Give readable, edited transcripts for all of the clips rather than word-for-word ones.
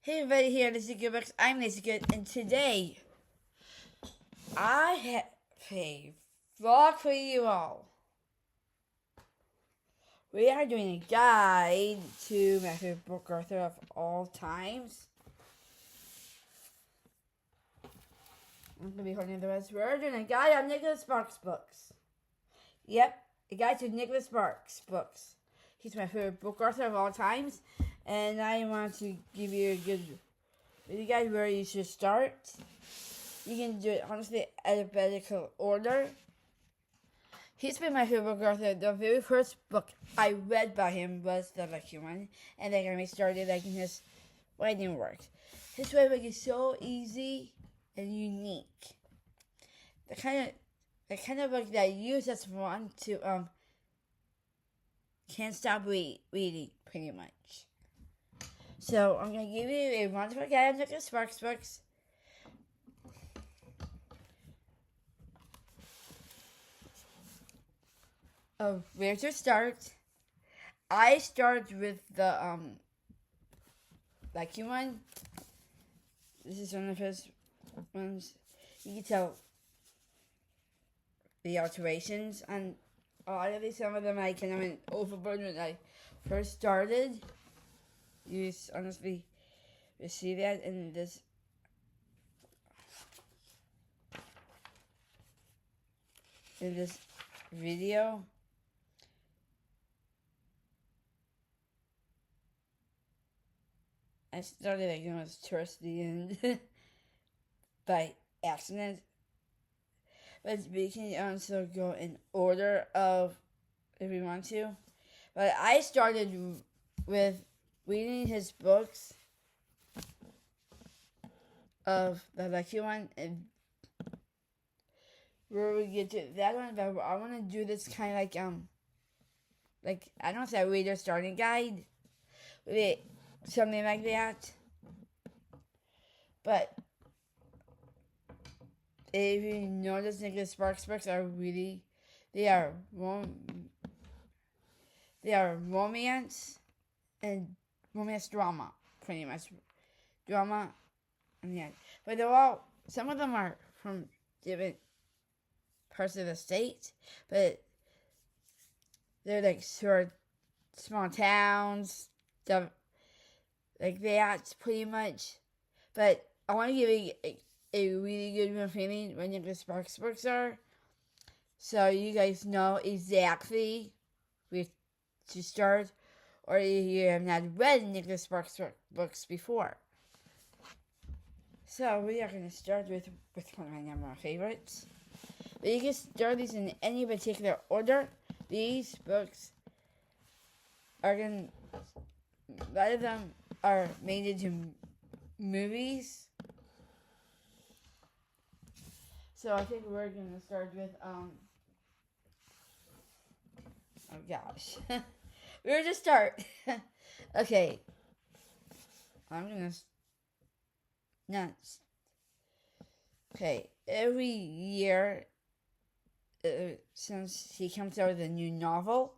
Hey everybody, here this is Good Books. I'm Lazy Good, and today I have a vlog for you all. We are doing a guide to my favorite book author of all times. I'm gonna be holding the rest. We're doing a guide on Nicholas Sparks books. Yep, a guide to Nicholas Sparks books. He's my favorite book author of all times, and I want to give you a good guide where you should start. You can do it honestly alphabetical order. He's been my favorite book author. The very first book I read by him was The Lucky One, and then I started liking his writing work. His writing is so easy and unique. The kind of book that you just want to can't stop reading pretty much. So I'm gonna give you a wonderful guide on Nicholas Sparks books. Of where to start. I start with the Lucky One. This is one of his ones. You can tell the alterations on a lot of these. Some of them I kind of went overboard when I first started. You honestly see that in this video. I started almost towards the end by accident. But we can also go in order of if we want to. But I started with reading his books of The Lucky One, and where we get to that one, but I want to do this kind of like I don't say reader starting guide, something like that. But if you notice, Nicholas Sparks books are really, they are romance and romance drama, pretty much drama, and yeah. But some of them are from different parts of the state, but they're like sort of small towns, stuff like that, pretty much. But I want to give you a really good feeling what Nicholas Sparks books are, so you guys know exactly where to start, or if you have not read Nicholas Sparks books before. So we are going to start with one of my number one favorites. But you can start these in any particular order. These books are a lot of them are made into movies. So I think we're going to start with, oh gosh. Where to start? Okay. I'm going to, okay, every year, since he comes out with a new novel,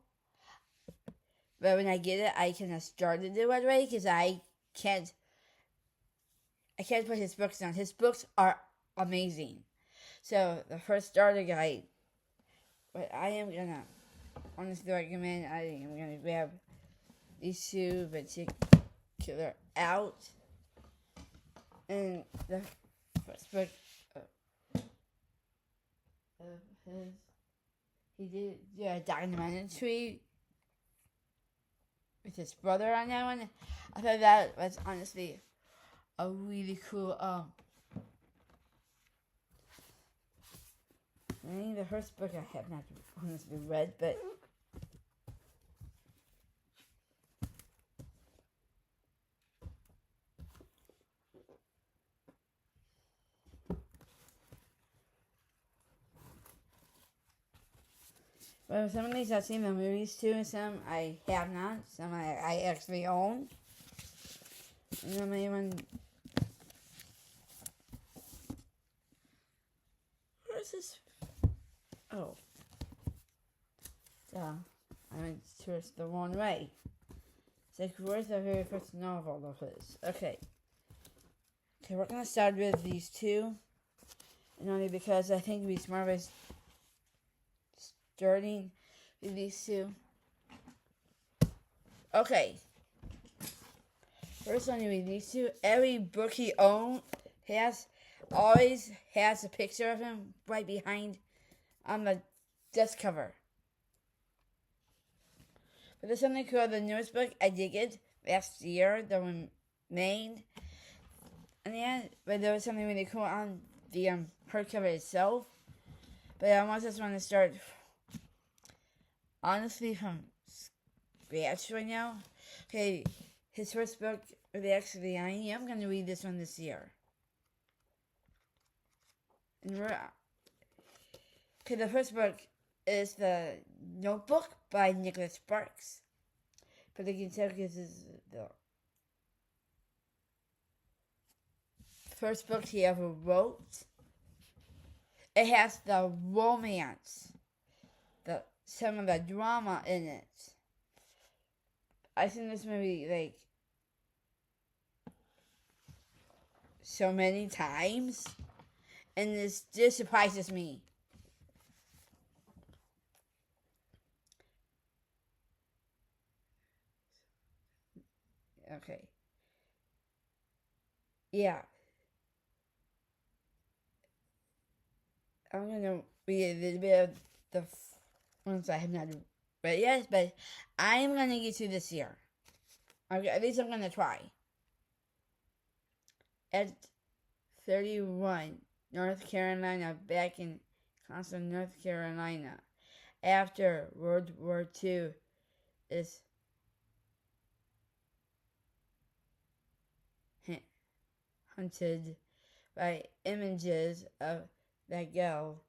but when I get it, I kind of started it right away, because I can't put his books down. His books are amazing. So the first starter guide, what I am gonna honestly recommend, I am gonna grab these two particular out, and the first book of his, he did a documentary with his brother on that one. I thought that was honestly a really cool I think the first book I have not honestly read, but well, some of these I've seen the movies too, and some I have not. Some I actually own. And then even where's this? Oh, I went towards the wrong way. It's like, where's the very first novel of his? Okay. Okay, we're gonna start with these two, and only because I think it'd be smart by starting with these two. Okay. First one with these two. Every book he owns always has a picture of him right behind on the desk cover. But there's something called the newest book. I did it last year, the one made. And yeah, but there was something really cool on the hardcover itself. But I almost just want to start honestly from scratch right now. Okay, his first book, actually, I am going to read this one this year. And okay, the first book is The Notebook by Nicholas Sparks. But you can tell because this is the first book he ever wrote. It has the romance, some of the drama in it. I've seen this movie like so many times, and this just surprises me. Okay. Yeah. I'm gonna read a little bit of the ones I have not read yet, but I'm gonna get to this year. Okay, at least I'm gonna try. At 31, North Carolina, back in Constant, North Carolina, after World War II, is hunted by images of that girl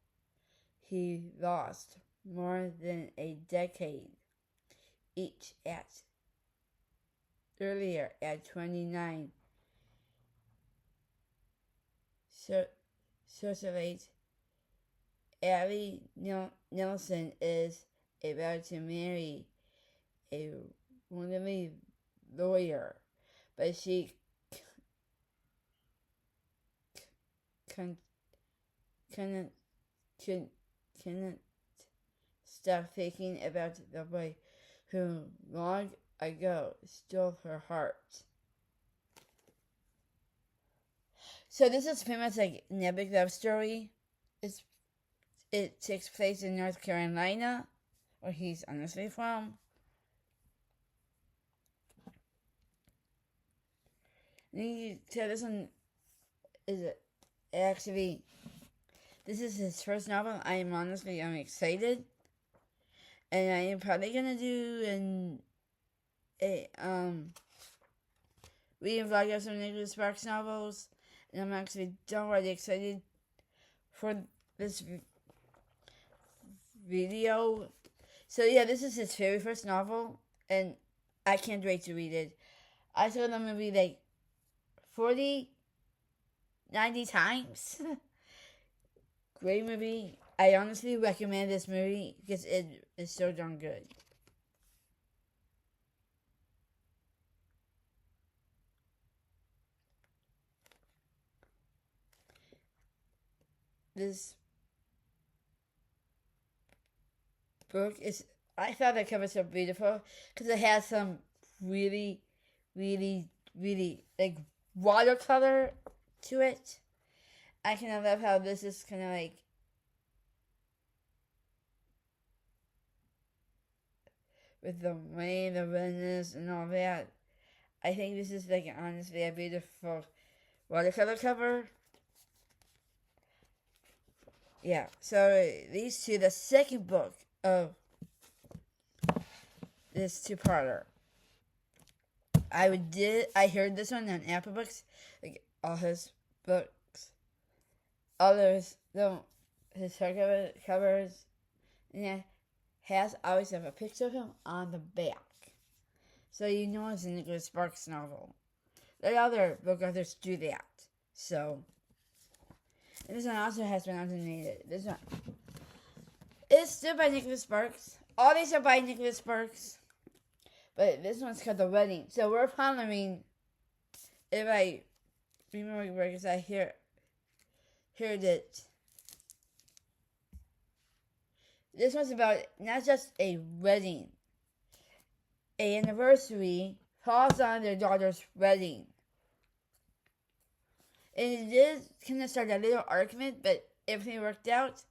he lost more than a decade each earlier at 29. Socialite Abby Nelson is about to marry a wannabe lawyer, but she cannot stop thinking about the boy who long ago stole her heart. So this is pretty much like an epic love story. It takes place in North Carolina, where he's honestly from. And you can tell this one is actually, this is his first novel. I'm excited. And I am probably gonna do a reading vlog of some Nicholas Sparks novels. And I'm actually already excited for this video. So yeah, this is his very first novel, and I can't wait to read it. I saw the movie like 90 times. Great movie. I honestly recommend this movie because it is so darn good. This book is, I thought the cover was so beautiful because it has some really, really, really like watercolor to it. I kind of love how this is kind of like with the rain, the redness, and all that. I think this is like honestly a beautiful watercolor cover. Yeah, so these two, the second book of this two-parter. I heard this one on Apple Books, like all his books, all of his hardcover covers, and it always have a picture of him on the back, so you know it's a Nicholas Sparks novel. The other book authors do that, so. And this one also has been alternated. This one is still by Nicholas Sparks. All these are by Nicholas Sparks. But this one's called The Wedding. So we're following it by remember because I heard it. This one's about not just a wedding. An anniversary falls on their daughter's wedding. And it did kind of start a little argument, but everything worked out.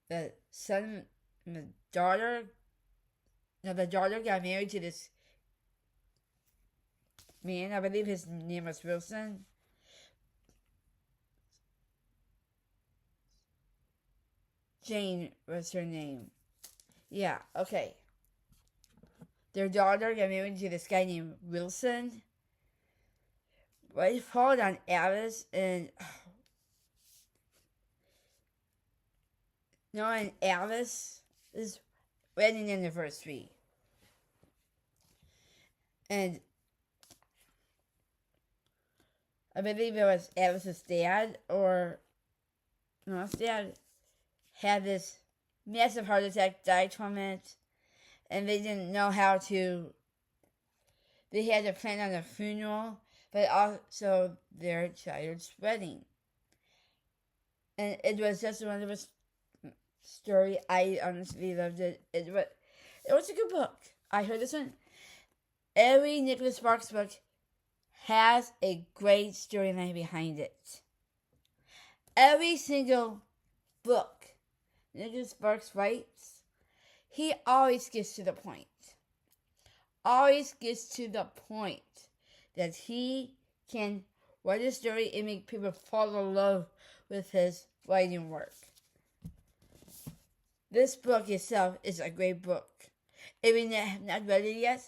The son and the daughter got married to this man. I believe his name was Wilson. Jane was her name. Yeah, okay. Their daughter got married to this guy named Wilson. But it followed on Alice and Alice's wedding anniversary. And I believe it was Alice's dad his dad had this massive heart attack, died from it, and they didn't know how to. They had to plan on a funeral, but also their child's wedding. And it was just a wonderful story. I honestly loved it. It was a good book. I heard this one. Every Nicholas Sparks book has a great storyline behind it. Every single book Nicholas Sparks writes, he always gets to the point. Always gets to the point that he can write a story and make people fall in love with his writing work. This book itself is a great book. If you have not read it yet,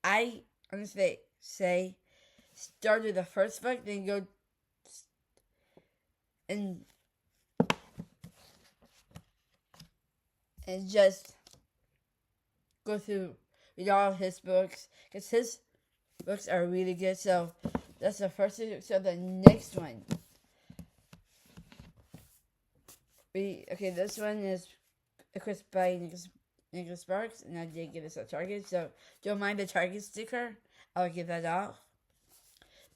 I honestly say start with the first book, then go and just go through read all his books, because his books are really good. So that's the first one. So the next one, this one is of course by Nicholas Sparks, and I did give this a Target, so don't mind the Target sticker. I'll give that off.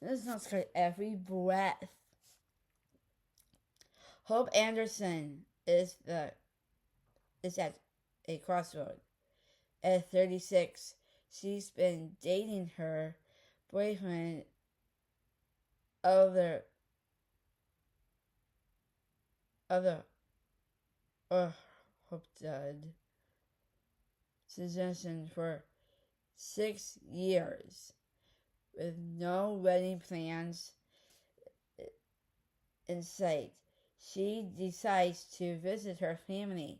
This one's called Every Breath. Hope Anderson is at a crossroad. At 36, she's been dating her boyfriend Hope Dud suggestion for 6 years with no wedding plans in sight. She decides to visit her family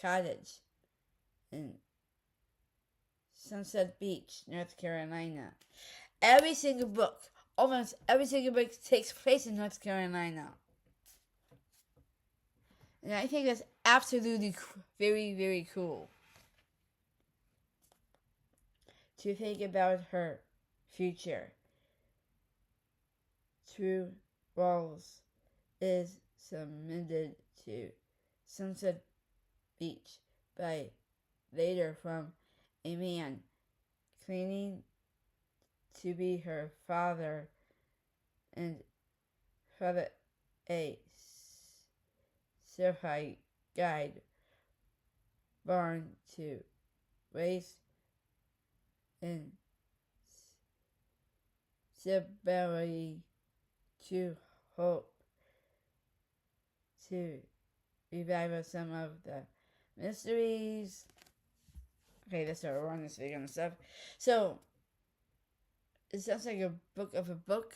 cottage in Sunset Beach, North Carolina. Almost every single book takes place in North Carolina. And I think that's absolutely very, very cool to think about her future. True Walls is submitted to Sunset Beach by later from a man claiming to be her father and a certified guide born to race and stability to hope to revive some of the mysteries. Okay, that's our wrong this video and stuff. So it sounds like a book of a book,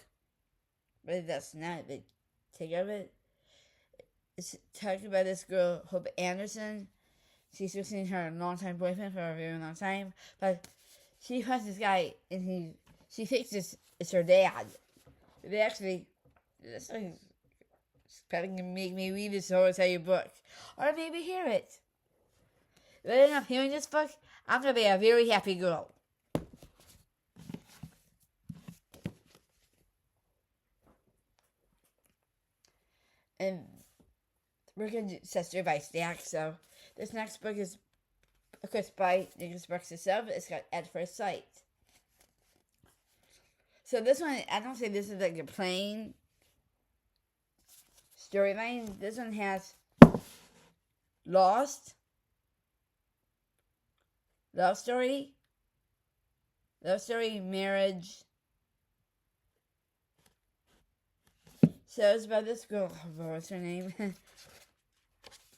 but that's not the take of it. It's talking about this girl, Hope Anderson. She's been seeing her longtime boyfriend for a very long time, but she finds this guy and she thinks it's her dad. They actually, this is probably gonna make me read this whole entire book, or maybe hear it. But if I'm hearing this book, I'm gonna be a very happy girl. And we're going to set story by stack. So this next book is, of course, by Nicholas Sparks himself. It's got At First Sight. So this one, I don't say this is like a plain storyline. This one has lost, love story, marriage. So it's about this girl. What's her name?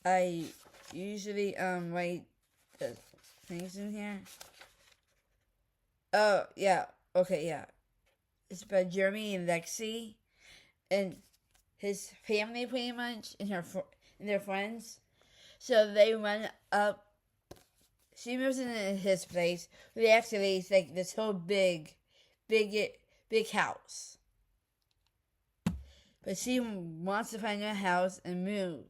I usually write the things in here. Oh yeah, okay, yeah. It's about Jeremy and Lexi, and his family pretty much, and their friends. So they run up. She moves into his place. But actually, it's like this whole big house. But she wants to find a house and move.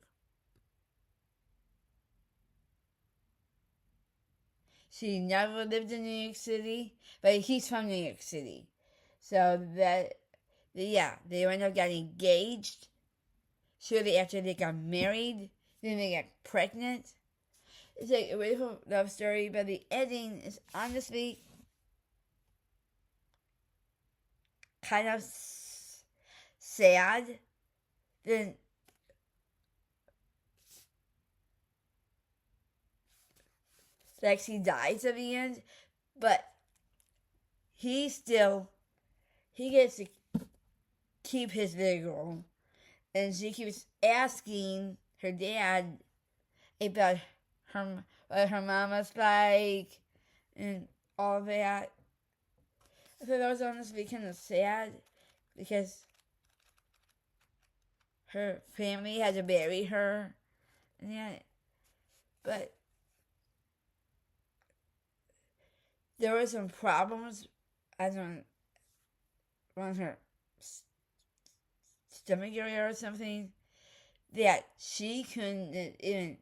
She never lived in New York City, but he's from New York City. So they end up getting engaged. Shortly after they got married, then they got pregnant. It's like a beautiful love story, but the ending is honestly kind of sad. Then Lexi dies at the end, but he gets to keep his little girl, and she keeps asking her dad about what her mama's like and all that. So that was honestly kind of sad because her family had to bury her, and yeah, but there were some problems on her stomach area or something that she couldn't even.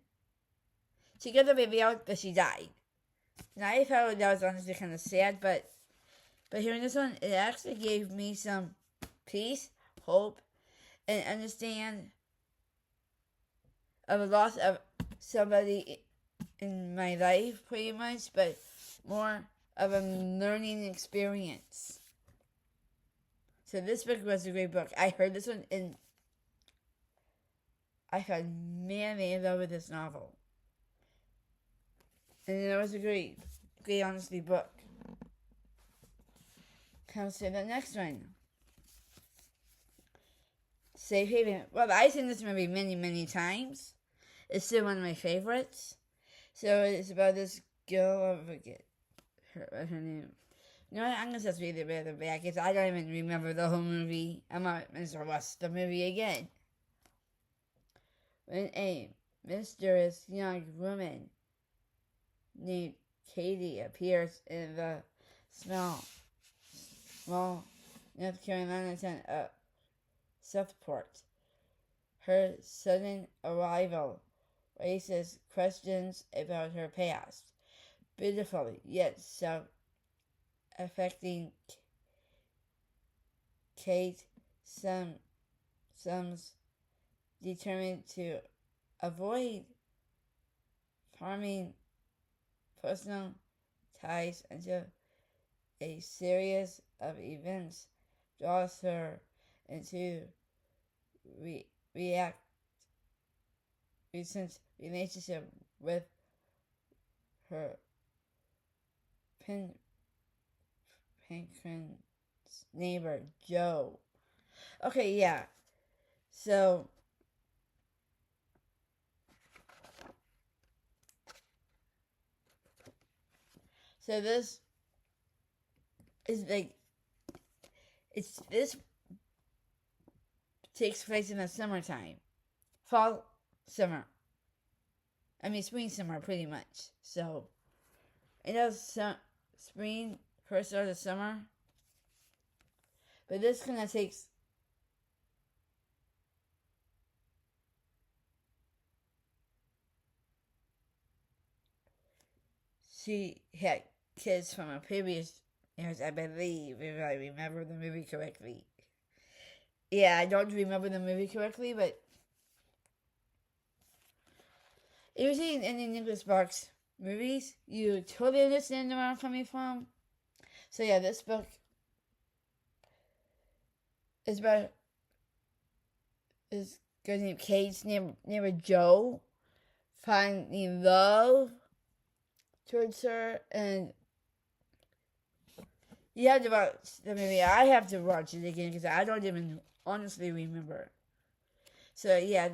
She got the baby out, but she died. And I felt that was honestly kind of sad, but hearing this one, it actually gave me some peace, hope, and understand of a loss of somebody in my life, pretty much, but more of a learning experience. So this book was a great book. I heard this one and I fell madly in love with this novel. And it was a great, honestly, book. Comes to the next one. Safe Haven. Well, I've seen this movie many, many times. It's still one of my favorites. So it's about this girl, I forget her name. You know what? I'm going to just read it right back because I don't even remember the whole movie. I might as well watch the movie again. When a mysterious young woman named Katie appears in the small North Carolina town of Southport. Her sudden arrival raises questions about her past, beautiful yet affecting Kate. Some's determined to avoid harming personal ties until a series of events draws her into recent relationship with her pension's neighbor, Joe. Okay, yeah. So this is like this takes place in the summertime. Fall, summer. I mean spring, summer, pretty much. So it does spring, first start of summer. But this kind of takes she had kids from a previous years, I believe, if I remember the movie correctly. Yeah, I don't remember the movie correctly, but if you've seen any Nicholas Sparks movies, you totally understand where I'm coming from. So yeah, this book It's about this girl named Kate's neighbor Joe finding love towards her, and you have to watch the movie. I have to watch it again because I don't even honestly remember. So yeah,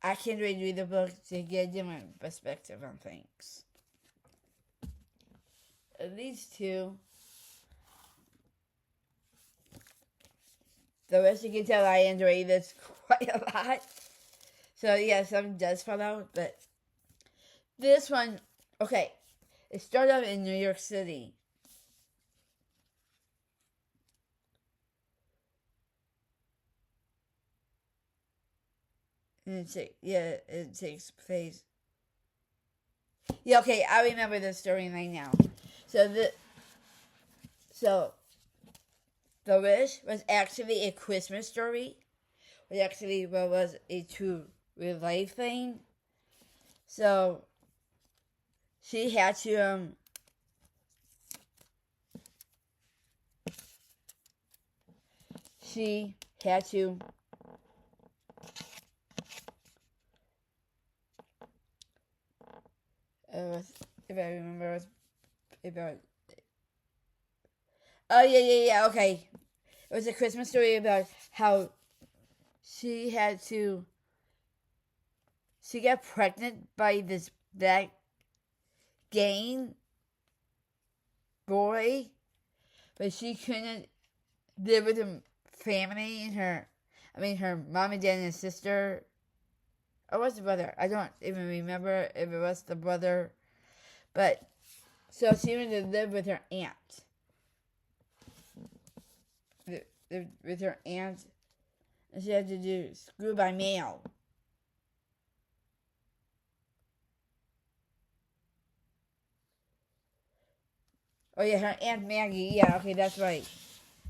I can't really read the book to get a different perspective on things. At least two. The rest you can tell I enjoy this quite a lot. So yeah, some does fall out, but this one, okay, it started out in New York City. And it takes place. Yeah, okay, I remember the story right now. So The Wish was actually a Christmas story. It actually was a true real life thing. So she had to if I remember, it was about. Oh yeah. Okay, it was a Christmas story about how she got pregnant by this black gay boy, but she couldn't live with her family and her mom and dad and sister. Or was the brother? I don't even remember if it was the brother. But, so she went to live with her aunt. With her aunt. And she had to do school by mail. Oh yeah, her Aunt Maggie. Yeah, okay, that's right.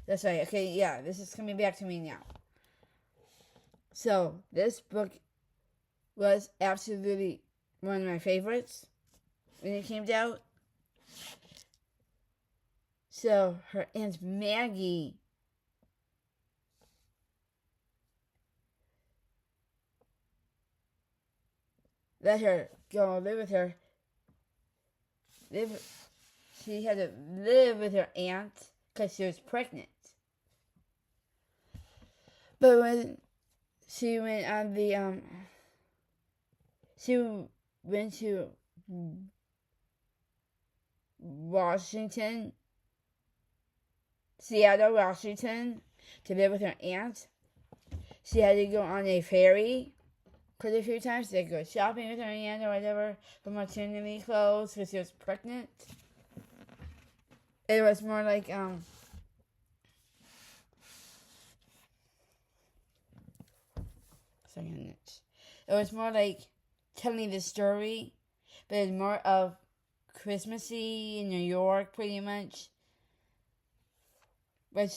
Okay, yeah, this is coming back to me now. So, this book was absolutely one of my favorites when it came out. So, her Aunt Maggie let her go live with her. She had to live with her aunt because she was pregnant. But when she went on she went to Seattle, Washington, to live with her aunt. She had to go on a ferry quite a few times to go shopping with her aunt or whatever for maternity clothes because she was pregnant. It was more like it was more like telling the story, but it's more of Christmassy in New York, pretty much. But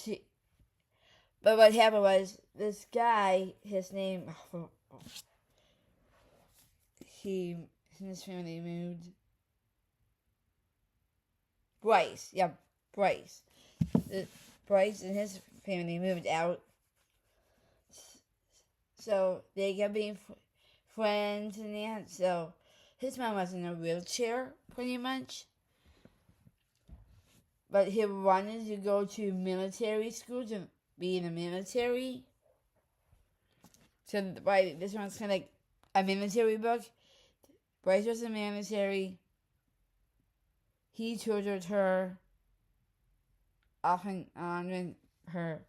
what happened was this guy, his name, his family moved. Bryce, yeah, Bryce. Bryce and his family moved out. So they kept being friends and that. So his mom was in a wheelchair, pretty much. But he wanted to go to military school to be in the military. So this one's kind of like a military book. Bryce was in the military. He tutored her off and on when her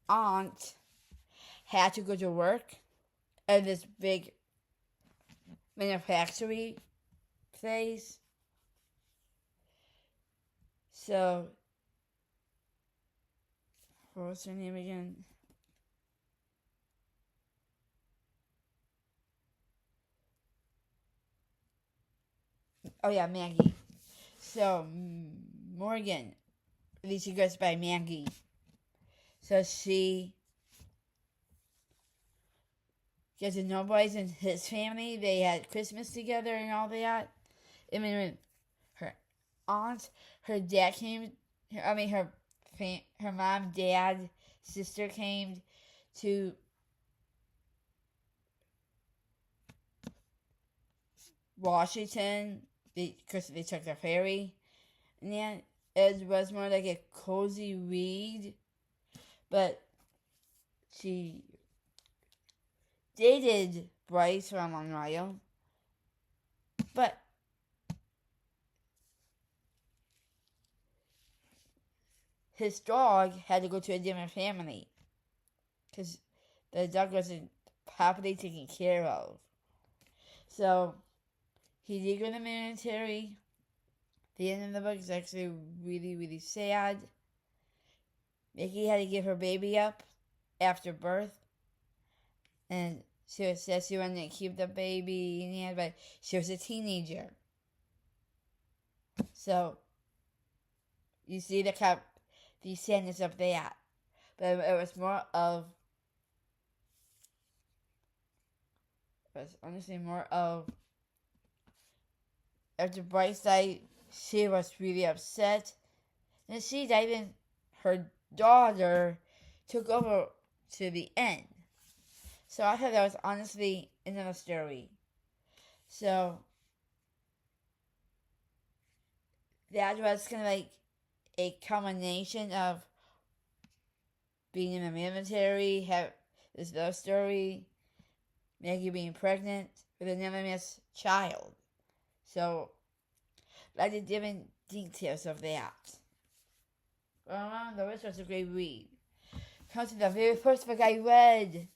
aunt had to go to work at this big manufacturing place. So, what was her name again? Oh yeah, Maggie. So, Morgan, at least she goes by Maggie. So she gets to know Bryce and his family. They had Christmas together and all that. I mean, when her aunt, her dad came, her her mom, dad, sister came to Washington because they took the ferry. And then it was more like a cozy read. But she dated Bryce from Monroe. But his dog had to go to a different family because the dog wasn't properly taken care of. So he did go to the military. The end of the book is actually really, really sad. Mickey had to give her baby up after birth. And she said she wanted to keep the baby in hand, but she was a teenager. So you see the sadness of that. But it was more of, after Bryce died, she was really upset. And she died and her daughter took over to the end. So I thought that was honestly another story. So that was kind of like a combination of being in the military, have this love story, Maggie being pregnant with an anonymous child. So, like the different details of that. The rest was a great read. Comes to the very first book I read.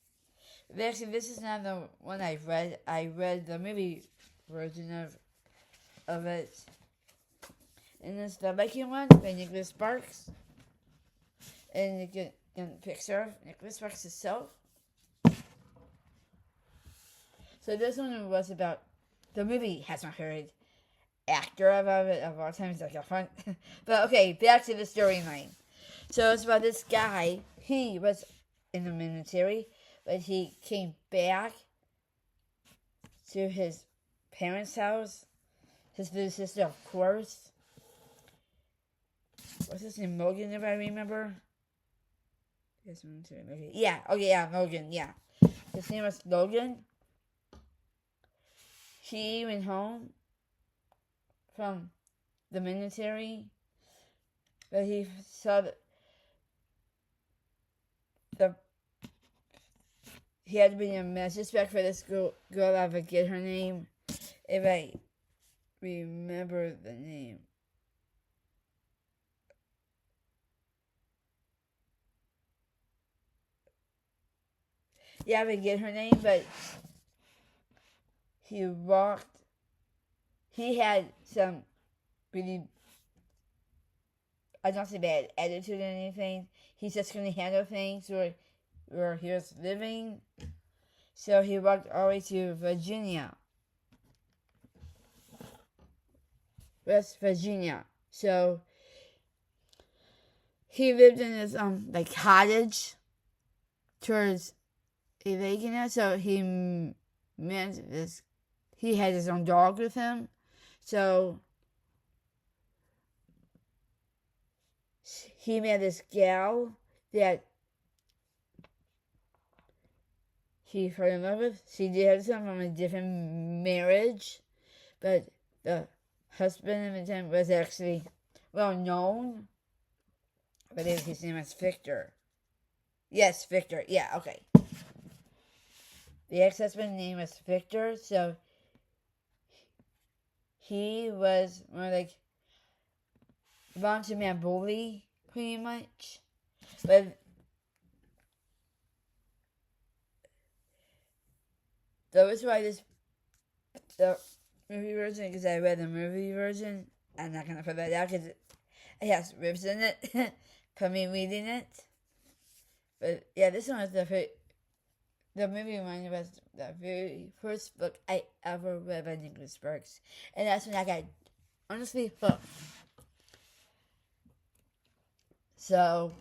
Actually, this is not the one I've read. I read the movie version of it. And it's the Viking one by Nicholas Sparks. And you can picture of Nicholas Sparks himself. So this one was about, the movie has my favorite actor of it of all time. It's like a fun. But okay, back to the storyline. So it's about this guy. He was in the military, but he came back to his parents' house. His little sister, of course. What's his name? Morgan, if I remember. Yeah. Okay. Yeah. Morgan. Yeah. His name was Logan. He went home from the military, but he saw he had to bring a message back for this girl. I forget her name, if I remember the name. Yeah, I forget her name, but he had some really, I don't say bad attitude or anything. He just couldn't handle things where he was living. So he walked all the way to Virginia. West Virginia. So he lived in this cottage towards a lake, so he met this. He had his own dog with him, so he met this gal that he fell in love with. She did have some from a different marriage, but the husband at the time was actually well known. I believe his name was Victor. Yes, Victor. Yeah, okay. The ex-husband's name was Victor, so he was more like a bully, pretty much. But that was why the movie version, because I read the movie version. I'm not gonna put that out because it has ribs in it for me reading it. But yeah, this one was the movie one was the very first book I ever read by Nicholas Sparks. And that's when I got honestly hooked. So,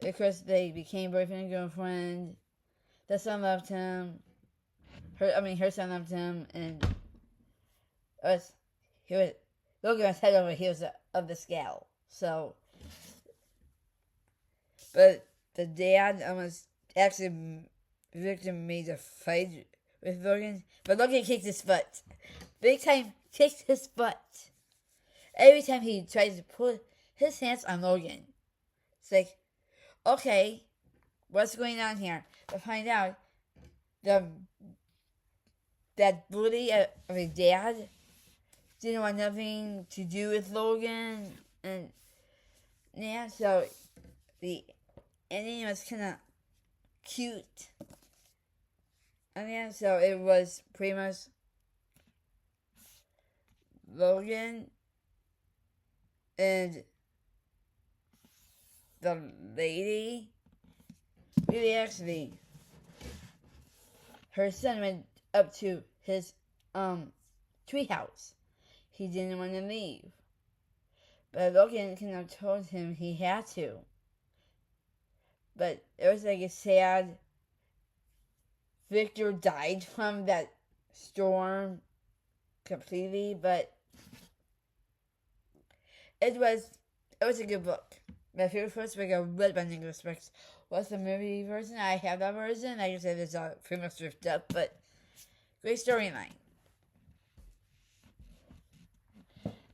of course, they became boyfriend and girlfriend. The son loved him. Her son loved him, and Logan was head over heels of the scale. So, but the dad almost actually Victor made a fight with Logan, but Logan kicked his butt. Big time kicked his butt. Every time he tries to put his hands on Logan. It's like, okay, what's going on here? But find out that bully of a dad didn't want nothing to do with Logan, and yeah, so the ending was kind of cute. And yeah, so it was pretty much Logan and the lady. Really, actually, her son went up to his treehouse. He didn't want to leave, but Logan kind of told him he had to. But it was like a sad. Victor died from that storm completely, but it was a good book. My favorite first book I read by Nicholas Sparks was the movie version. I have that version. Like I said, it's pretty much ripped up, but great storyline.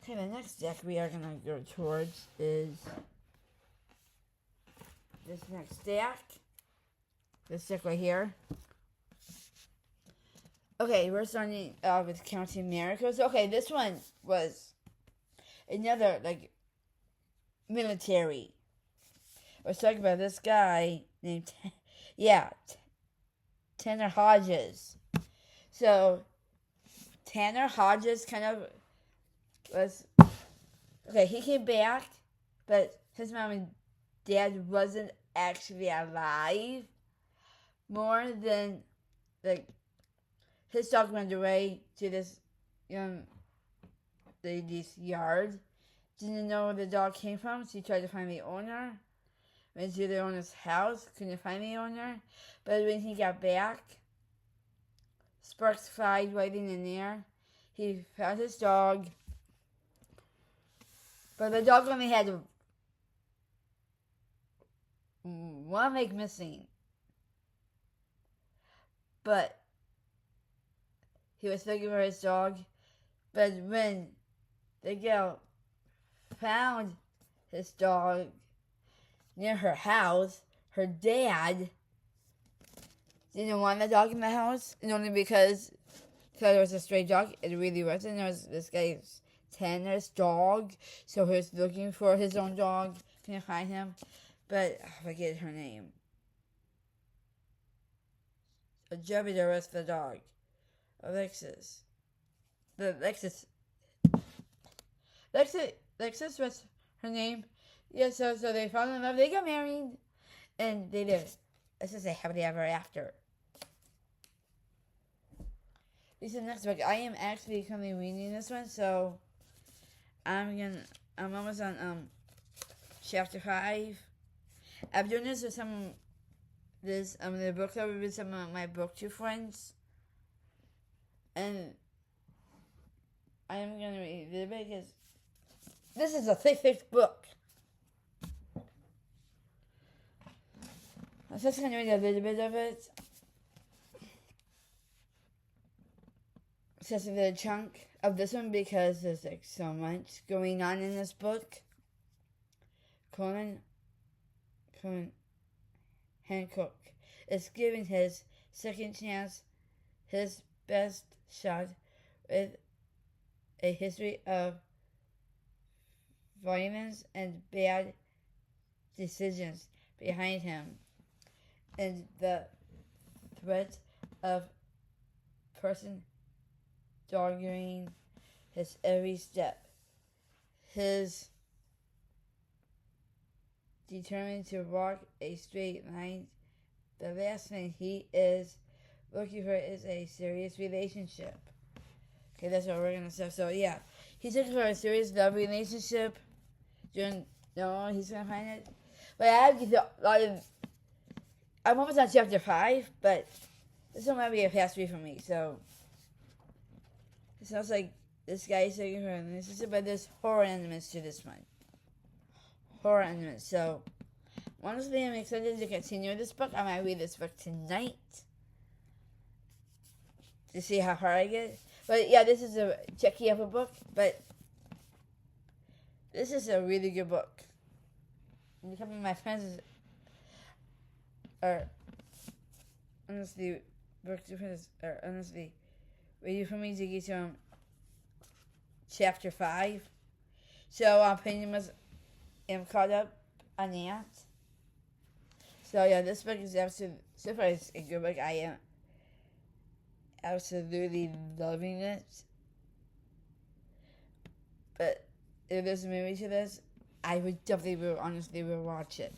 Okay, the next deck we are gonna go towards is this next deck. This deck right here. Okay, we're starting with Counting Miracles. Okay, this one was another, like, military. I was talking about this guy named, Tanner Hodges. So, Tanner Hodges kind of was, okay, he came back, but his mom and dad wasn't actually alive. More than, like, his dog went away to this young lady's yard. Didn't know where the dog came from. She tried to find the owner. Went to the owner's house. Couldn't find the owner. But when he got back, sparks flied right in the air. He found his dog. But the dog only had one leg missing. But he was looking for his dog, but when the girl found his dog near her house, her dad didn't want the dog in the house, and only because he thought it was a stray dog. It really wasn't. It was this guy's Tanner's dog, so he was looking for his own dog. Couldn't find him, but I forget her name. Jupiter was the dog. Alexis was her name. Yeah, so they fell in love. They got married, and they lived. Let's just say happily ever after. This is the next book. I am actually currently reading this one, so I'm almost on chapter 5. I'm doing this with the book club with some of my booktube friends. And I am going to read it because this is a thick book. I'm just going to read a little bit of it. It's just a little chunk of this one because there's like so much going on in this book. Conan Hancock is giving his second chance, his best shot, with a history of violence and bad decisions behind him, and the threat of person dogging his every step. His determined to walk a straight line. The last thing he is looking for is a serious relationship. Okay, that's what we're gonna say. So yeah, he's looking for a serious love relationship. No, he's gonna find it. But I have a lot of. I'm almost on chapter 5, but this one might be a fast read for me. So it sounds like this guy is looking for a relationship, but there's horror elements to this one. Horror elements. So honestly, I'm excited to continue this book. I might read this book tonight to see how far I get. But yeah, this is a tricky of a book, but this is a really good book. And a couple of my friends are honestly booktubers are honestly waiting for me to get to chapter 5. So I'm pretty much am caught up on that. So yeah, this book is absolutely so far it's a good book. I am absolutely loving it. But if there's a movie to this, I would definitely honestly will watch it.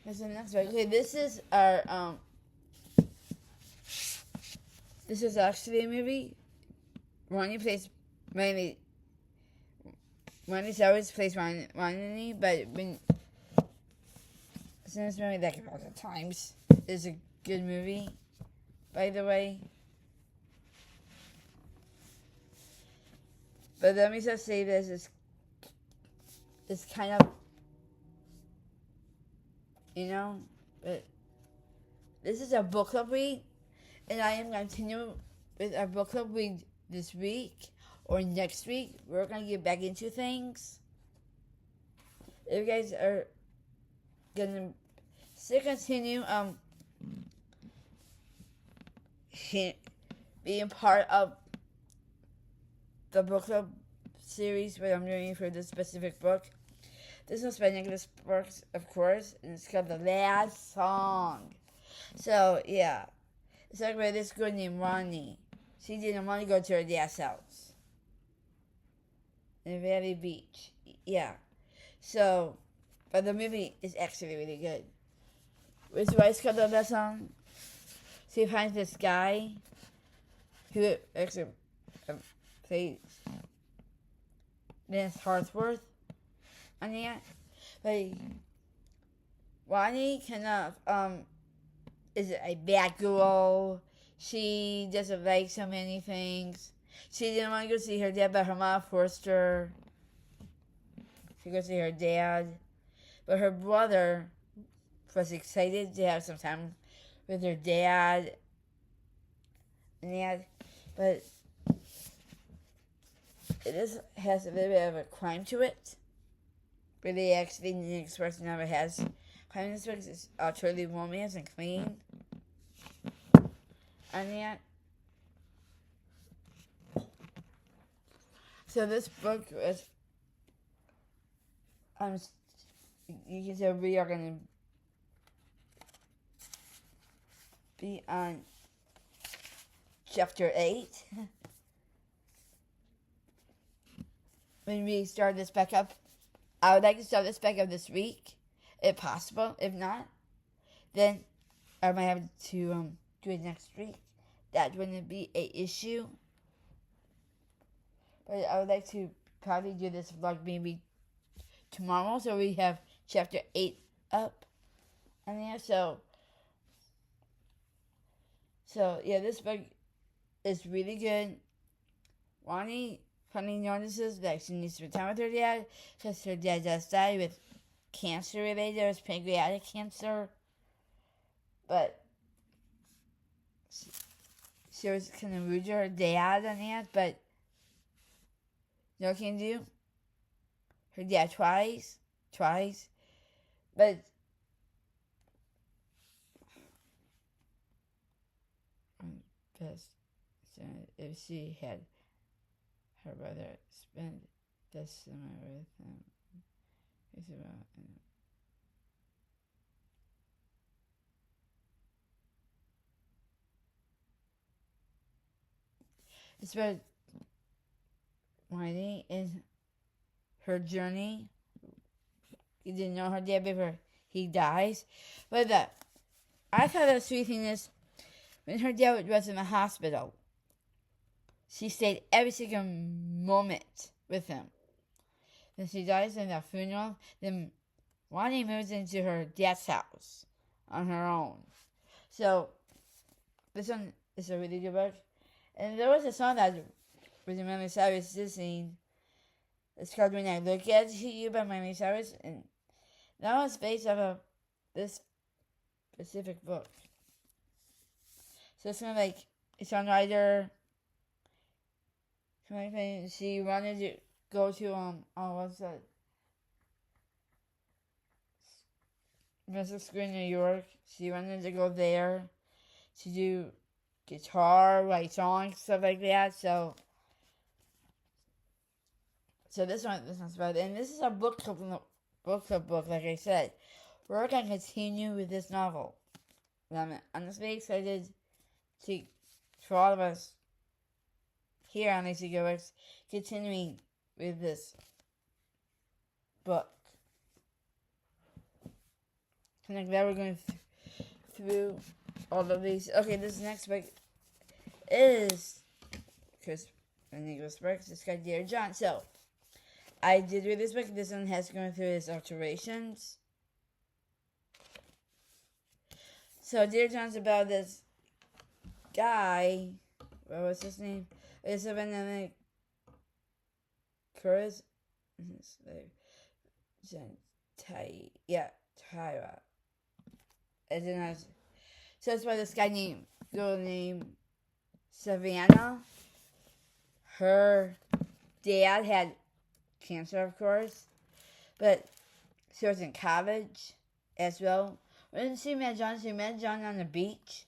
This is the next one. Okay, this is our this is actually a movie. Ronnie always plays Ronnie, but when since movie that came out at times is a good movie, by the way. But let me just say this: it's kind of, but this is a book club read, and I am going to continue with our book club read this week or next week. We're going to get back into things. If you guys are going to still continue being part of the book club series, what I'm doing for this specific book. This one's by Nicholas Sparks, of course, and it's called The Last Song. So, yeah. It's talking about this girl named Ronnie. She didn't want to go to her dad's house in Valley Beach. Yeah. So, but the movie is actually really good. Which is why it's called The Last Song. She finds this guy who actually plays Lance Hartsworth on that. But Ronnie kind of is a bad girl. She doesn't like so many things. She didn't want to go see her dad, but her mom forced her to go see her dad. But her brother was excited to have some time with her dad and that. But it has a little bit of a crime to it. Really, actually, the expression never has crime in this book. It's truly romance and clean. And that. So this book was, you can say we are going to be on chapter 8. When we start this back up, I would like to start this back up this week, if possible. If not, then I might have to do it next week. That wouldn't be an issue. But I would like to probably do this vlog maybe tomorrow, so we have chapter 8 up on there. So yeah, this book is really good. Ronnie finally notices that she needs to spend time with her dad because her dad just died with cancer related. It was pancreatic cancer. But she was kind of rude to her dad on that, but you know what can do? Her dad tries, but best if she had her brother spend the summer with him. It's about it's about Whitey and her journey. You didn't know her dad before he dies. But I thought the sweet thing is when her dad was in the hospital, she stayed every single moment with him. Then she dies in the funeral. Then Ronnie moves into her dad's house on her own. So this one is a really good book. And there was a song that was really sad. I was listening It's called When I Look at You by Miley Cyrus, and that was based off of this specific book. So it's kind of like a songwriter. She wanted to go to what's that? Music School in New York. She wanted to go there to do guitar, write songs, stuff like that. So this one's about it. And this is a book club book, like I said. We're gonna continue with this novel. And I'm honestly excited for all of us here on Lazy Goers continuing with this book. And like that, we're going through all of these. Okay, this next book is Chris and Nicholas Sparks. It's got Dear John. So I did read this book. This one has gone through his alterations. So Dear John's about this guy. What was his name? It's a Benedict Curtis. Tyra. So it's by this girl named Savannah. Her dad had cancer, of course, but she was in college as well. When she met John on the beach.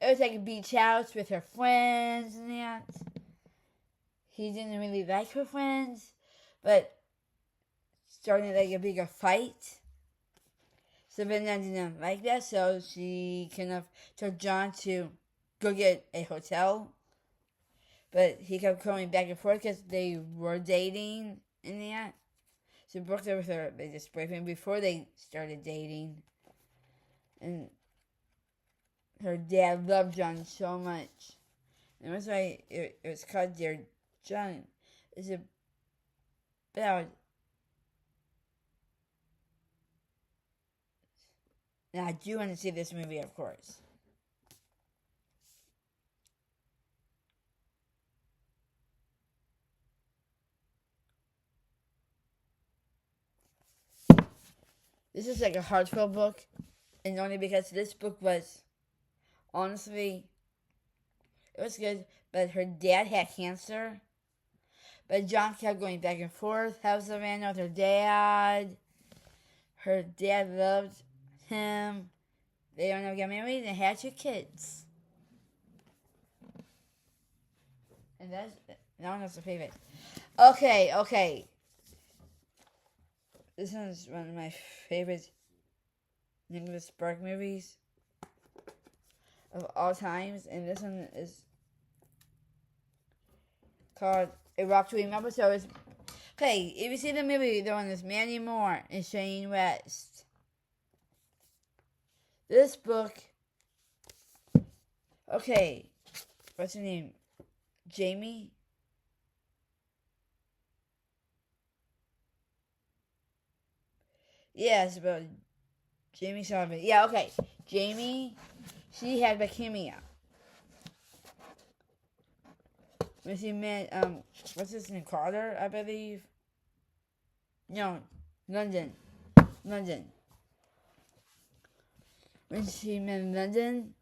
It was like a beach house with her friends and that. He didn't really like her friends, but started like a bigger fight. Savannah didn't like that, so she kind of told John to go get a hotel. But he kept coming back and forth because they were dating in that. So Brooke was her biggest boyfriend before they started dating. And her dad loved John so much. And that's why it was called Dear John. It's about... And I do want to see this movie, of course. This is like a heartfelt book. And only because this book was... Honestly, it was good, but her dad had cancer. But John kept going back and forth. How Savannah with her dad. Her dad loved him. They don't know, got married and had 2 kids. And that one was a favorite. Okay. This one's one of my favorite Nicholas Sparks movies of all times, and this one is called A Rock to Remember. So it's okay. If you see the movie, the one is Mandy Moore and Shane West. This book, okay, what's her name? Jamie. Yeah, it's about Jamie Sullivan. Yeah, okay, Jamie. She had leukemia. When she met, what's his name, Carter, I believe? No, London. When she met in London,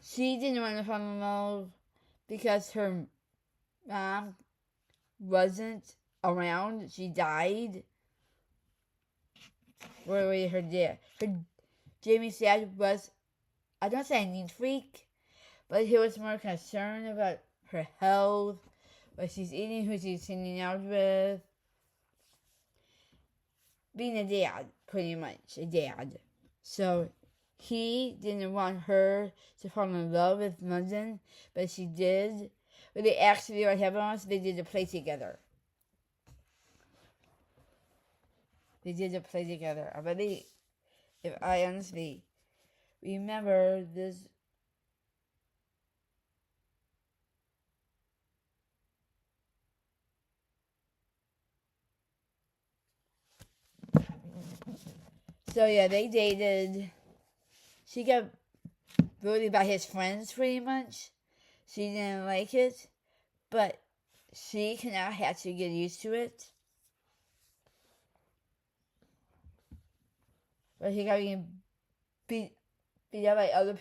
she didn't want to fall in love because her mom wasn't around. She died. Where her dad. Jamie's dad was, I don't say a neat freak, but he was more concerned about her health, what she's eating, who she's hanging out with. Being a dad, pretty much, a dad. So he didn't want her to fall in love with London, but she did. But they actually what happened was they did a play together. I believe, if I honestly remember this. So yeah, they dated. She got bullied by his friends pretty much. She didn't like it, but she cannot have to get used to it. But he got beat up by other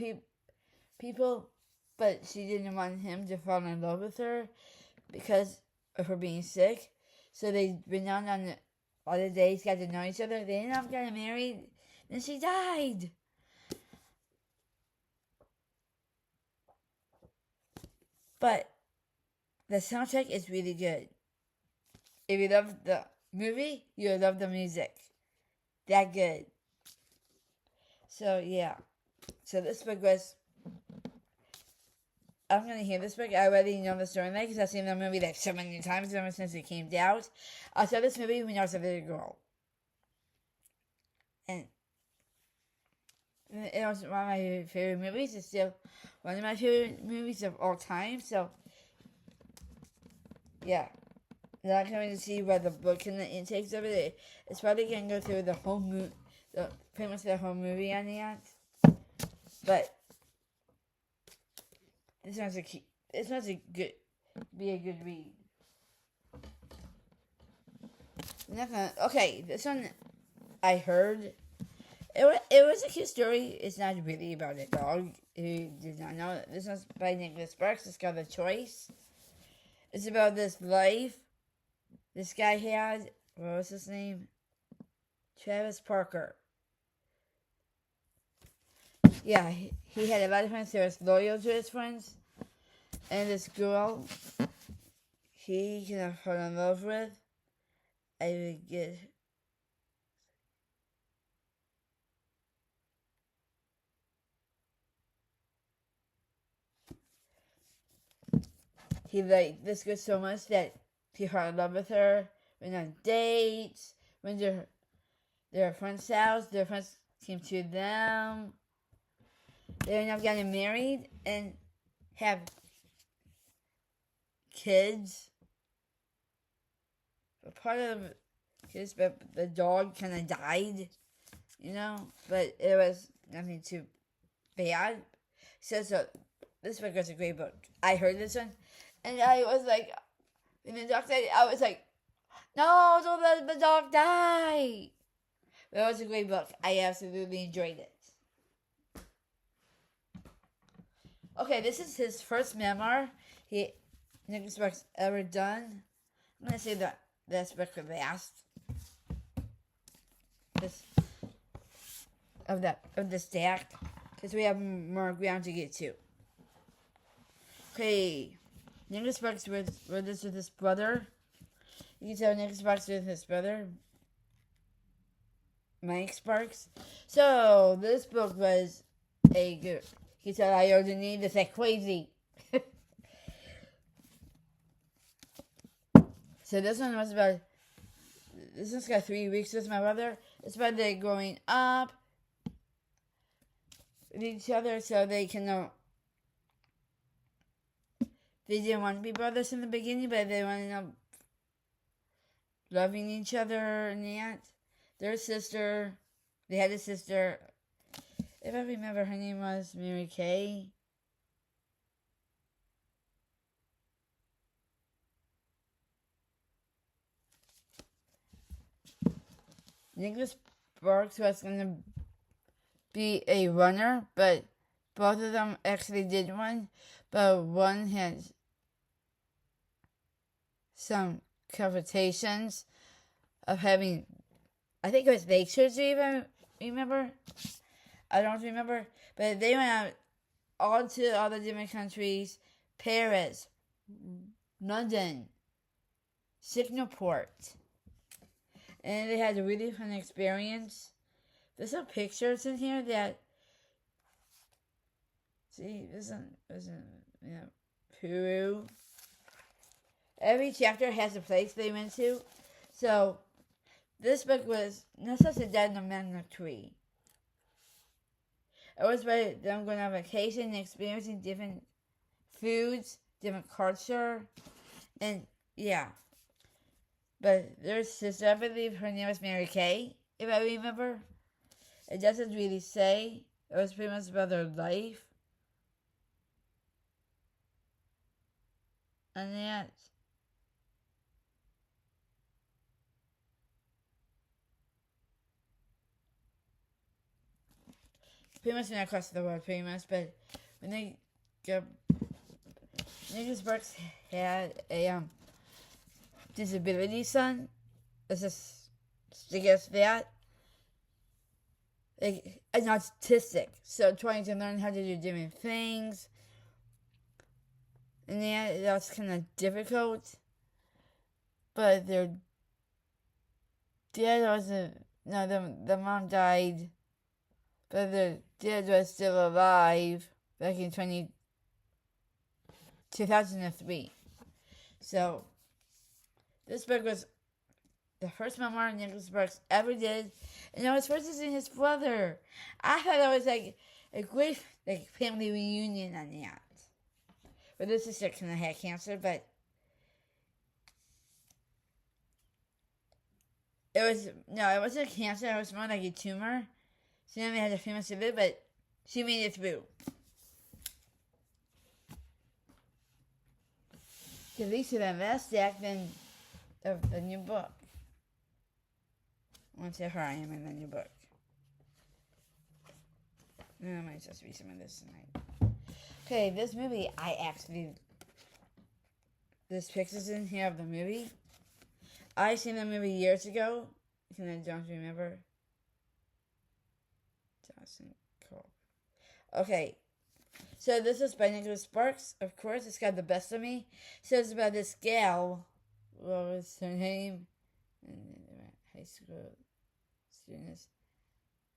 people. But she didn't want him to fall in love with her because of her being sick. So they went on all the days, got to know each other. They ended up getting married. Then she died. But the soundtrack is really good. If you love the movie, you'll love the music. That good. So, yeah. So this book was... I'm going to hear this book. I already know the storyline because I've seen the movie like so many times ever since it came out. I saw this movie when I was a little girl. And it was one of my favorite movies. It's still one of my favorite movies of all time. So, yeah. Not going to see what the book and the intakes of it. It's probably going to go through the whole movie, pretty much the whole movie on the end. But this one's a good read. Okay, this one I heard. It was a cute story. It's not really about a dog. Who did not know. This one's by Nicholas Sparks. It's called The Choice. It's about this life this guy had. What was his name? Travis Parker. Yeah, he had a lot of friends. He was loyal to his friends. And this girl, he kind of fell in love with. I would get... He liked this girl so much that he fell in love with her. Went on dates. Went to their friend's house. Their friends came to them. They ended up getting married and have kids. But part of the kids, but the dog kind of died, you know. But it was nothing too bad. So this book was a great book. I heard this one, and I was like, when the dog died, I was like, no, don't let the dog die. But it was a great book. I absolutely enjoyed it. Okay, this is his first memoir Nicholas Sparks ever done. I'm gonna say that this book for last. Of the stack, because we have more ground to get to. Okay, Nicholas Sparks wrote this with his brother. You can tell Nicholas Sparks with his brother, Mike Sparks. So this book was a good. He said, I already this like crazy. So this one was about, this one's got 3 weeks with my brother. It's about they growing up with each other so they can know. They didn't want to be brothers in the beginning, but they wanted to loving each other and that. Their sister, they had a sister. If I remember, her name was Mary Kay. Nicholas Sparks was going to be a runner, but both of them actually did one. But one had some complications of having, I think it was leg surgery, if I remember. I don't remember, but they went out all to all the different countries: Paris, London, Singapore, and they had a really fun experience. There's some pictures in here that, see, this one was in Peru. Every chapter has a place they went to, so this book was not such a dead no man no tree. It was about them going on vacation and experiencing different foods, different culture, and yeah. But their sister, I believe her name was Mary Kay, if I remember. It doesn't really say. It was pretty much about their life. And that. pretty much not across the world, pretty much, but when they got Nicholas Sparks had a disability son. Let's just guess that. Like, an autistic, so trying to learn how to do different things, and that's kind of difficult. But their dad wasn't. No, the mom died, but the dad was still alive back in 2003. So this book was the first memoir Nicholas Sparks ever did, and it was versus his brother. I thought it was like a great family reunion on that. But this sister kind of had cancer, but it wasn't cancer. It was more like a tumor. She only had a few months to live, but she made it through. At least in the last act than the new book. I want to say her I am in the new book. I might just read some of this tonight. Okay, this movie, there's pictures in here of the movie. I seen the movie years ago, and I don't remember. Dawson Cole. Okay, so this is by Nicholas Sparks. Of course, it's got The Best of Me. So it's about this gal. What was her name? High school students.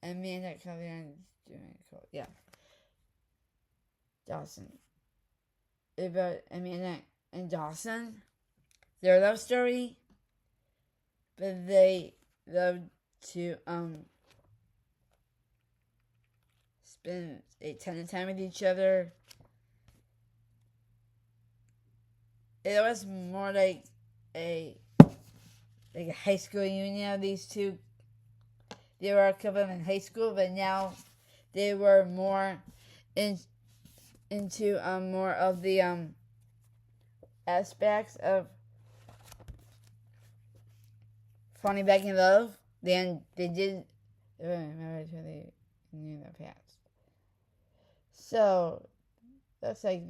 Amanda Callion. Yeah. Dawson. About Amanda and Dawson. Their love story. But they love to spend a ton of time with each other. It was more like a high school reunion of these two. They were a couple in high school, but now they were more into more of the aspects of falling back in love than they did remember they knew their past. So that's like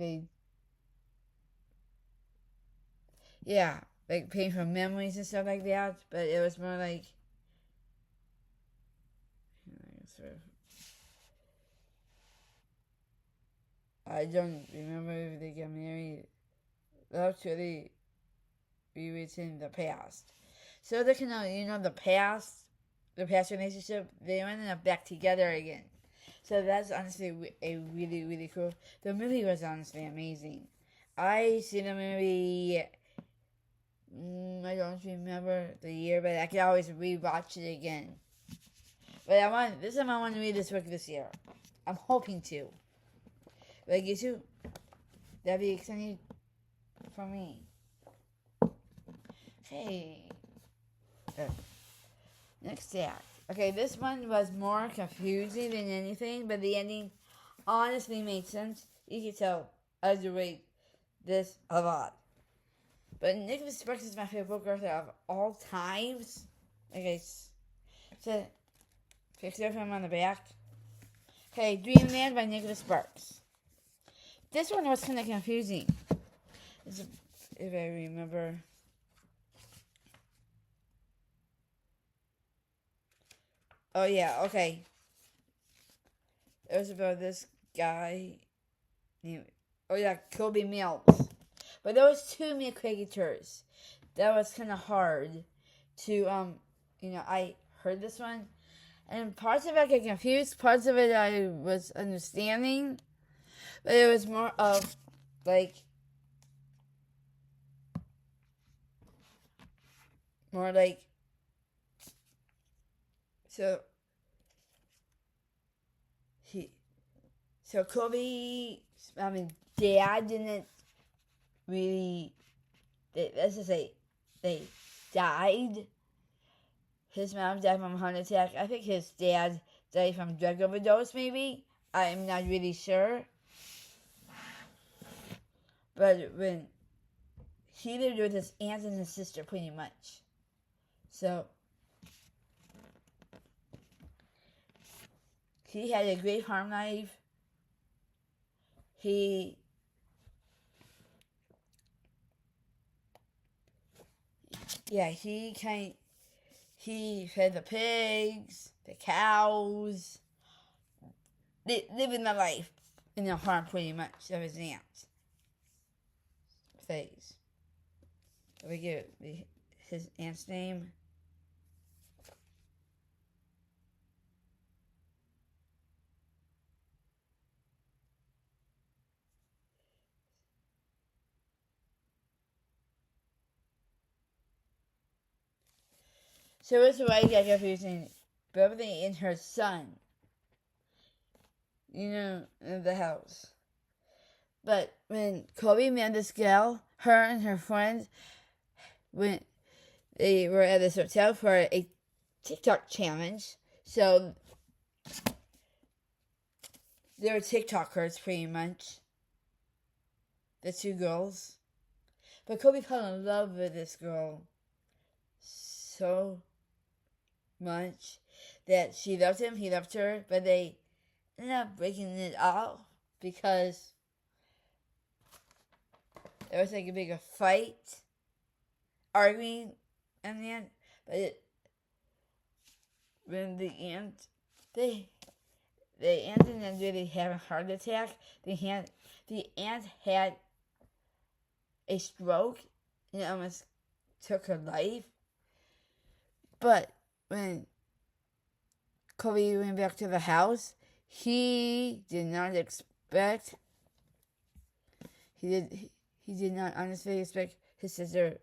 like painful memories and stuff like that, but it was more like I don't remember if they got married. Actually, rewritten the past. So they can the past relationship, they ended up back together again. So that's honestly a really, really cool. The movie was honestly amazing. I see the movie. I don't remember the year, but I could always rewatch it again. But I want to read this book this year. I'm hoping to. But you too. That'd be exciting for me. Okay. Next act. Okay, this one was more confusing than anything, but the ending honestly made sense. You can tell I read this a lot. But Nicholas Sparks is my favorite book author of all times. Okay, so picture of him on the back. Okay, Dreamland by Nicholas Sparks. This one was kind of confusing. If I remember. Oh, yeah, okay. It was about this guy named, Kobe Mills. But there was too many caricatures. That was kind of hard to, I heard this one. And parts of it I got confused. Parts of it I was understanding. But it was more of, so Kobe, Dad didn't really, let's just say, they died. His mom died from a heart attack. I think his dad died from drug overdose, maybe. I'm not really sure. But when he lived with his aunt and his sister, pretty much. So he had a great home life. He fed the pigs, the cows, living the life in the farm pretty much of his aunt's phase. We get his aunt's name. So it's why I got confusing Beverly and her son, in the house. But when Kobe met this girl, her and her friends, when they were at this hotel for a TikTok challenge, so they were TikTokers pretty much, the two girls. But Kobe fell in love with this girl so much that she loved him, he loved her, but they ended up breaking it off because there was like a big fight, arguing in the end. But when the aunt didn't really have a heart attack. The aunt had a stroke and it almost took her life. But when Kobe went back to the house, he did not expect. He did not honestly expect his sister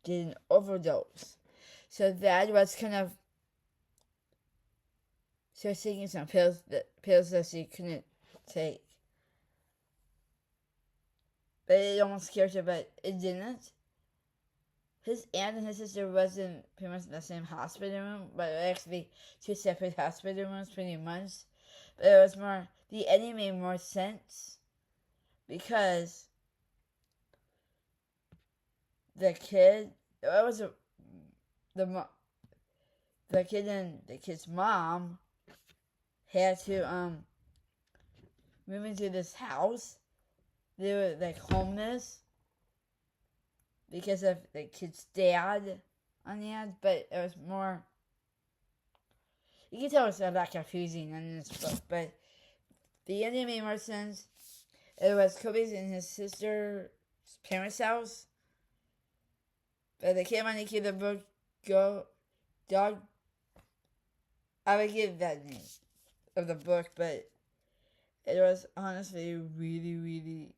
did an overdose. So that was kind of. She was taking some pills that she couldn't take. But it almost scared her, but it didn't. His aunt and his sister wasn't pretty much in the same hospital room, but actually two separate hospital rooms pretty much. But it was more, the ending made more sense because the kid, the kid and the kid's mom had to move into this house. They were like homeless because of the kid's dad on the end, but it was more. You can tell it's a lot confusing in this book, but the ending made more sense. It was Kobe's and his sister's parents' house, but they came on to keep the book dog. I would give that name of the book, but it was honestly really, really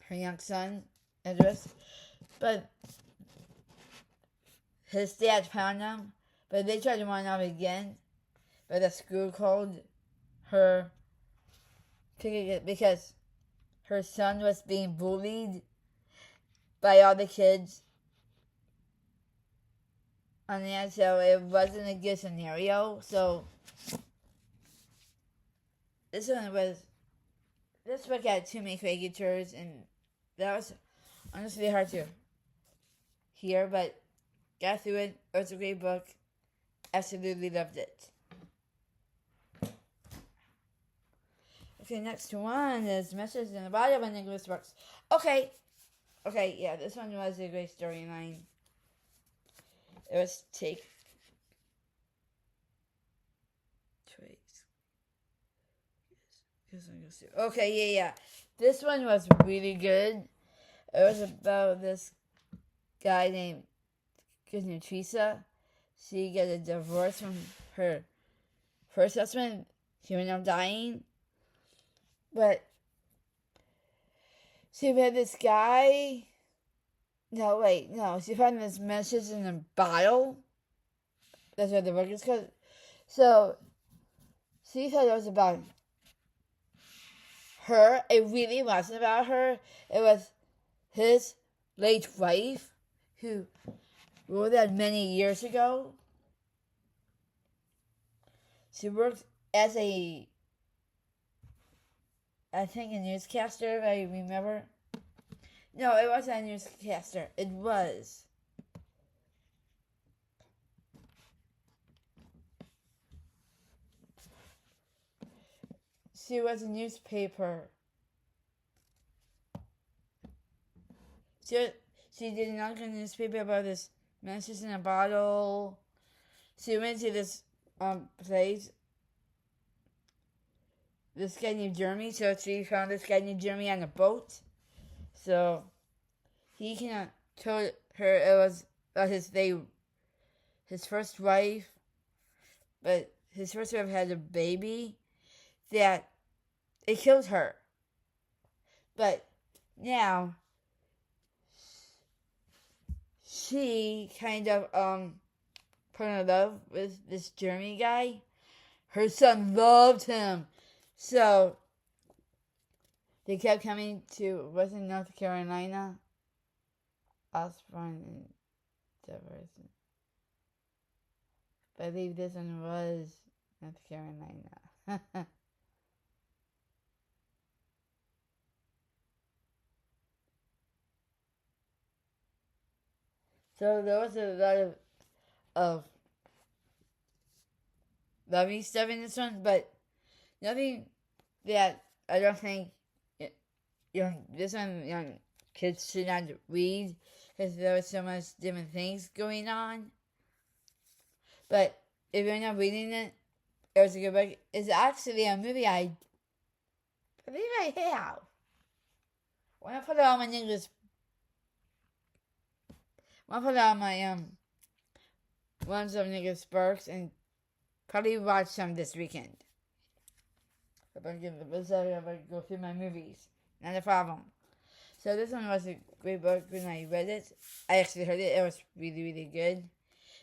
her young son address, but his dad found him, but they tried to run off again, but the school called her because her son was being bullied by all the kids on the end, so it wasn't a good scenario. So this book had too many caricatures, and that was honestly hard to hear, but got through it. It was a great book. Absolutely loved it. Okay, next one is Message in the Body of an English Books. Okay, yeah, this one was a great storyline. It was Okay, yeah. This one was really good. It was about this guy named Teresa. She got a divorce from her first husband. He ended up dying. But she met this guy. No. She found this message in a bottle. That's what the book is called. So she thought it was about her. It really wasn't about her. It was his late wife who wrote that many years ago. She worked as a I think a newscaster, if I remember. No, it wasn't a newscaster. It was. She was a newspaper. She did an article in the newspaper about this messages in a bottle. She went to this place. This guy named Jeremy. So she found this guy named Jeremy on a boat. So he kind of told her it was about his first wife, but his first wife had a baby that it killed her. But now she kind of put in love with this Jeremy guy. Her son loved him. So they kept coming to, was it North Carolina? Osborne and Jefferson. I believe this one was North Carolina. So there was a lot of lovey stuff in this one, but nothing that I don't think this one young kids should not read because there was so much different things going on. But if you're not reading it, it was a good book. It's actually a movie I believe I have. When I put it on my English, when I put it on my ones of Nicholas Sparks and probably watch some this weekend. If I go through my movies, not a problem. So this one was a great book when I read it. I actually heard it. It was really, really good.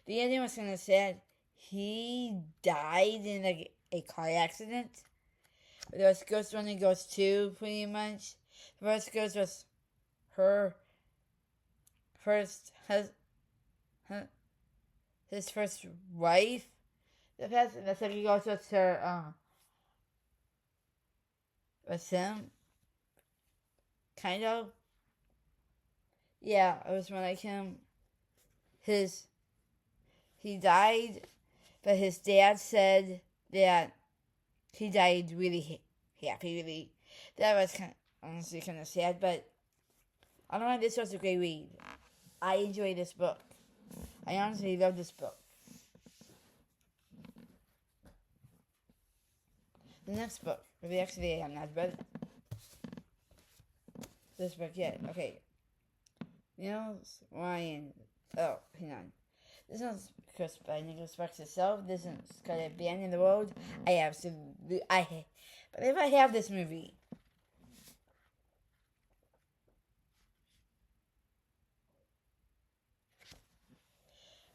The ending was kind of sad. He died in like a car accident. There was Ghost 1 and Ghost 2, pretty much. The first ghost was her his first wife. The second ghost was her was him. Kind of. Yeah, it was more like him. He died, but his dad said that he died really happy, really. That was honestly kind of sad, but I don't know, this was a great read. I enjoyed this book. I honestly love this book. The next book, actually I have not read this book yet. Okay. Nils Ryan. Oh, hang on. This one's cursed by Nicholas Sparks itself. This one's got a band in the world. But if I have this movie.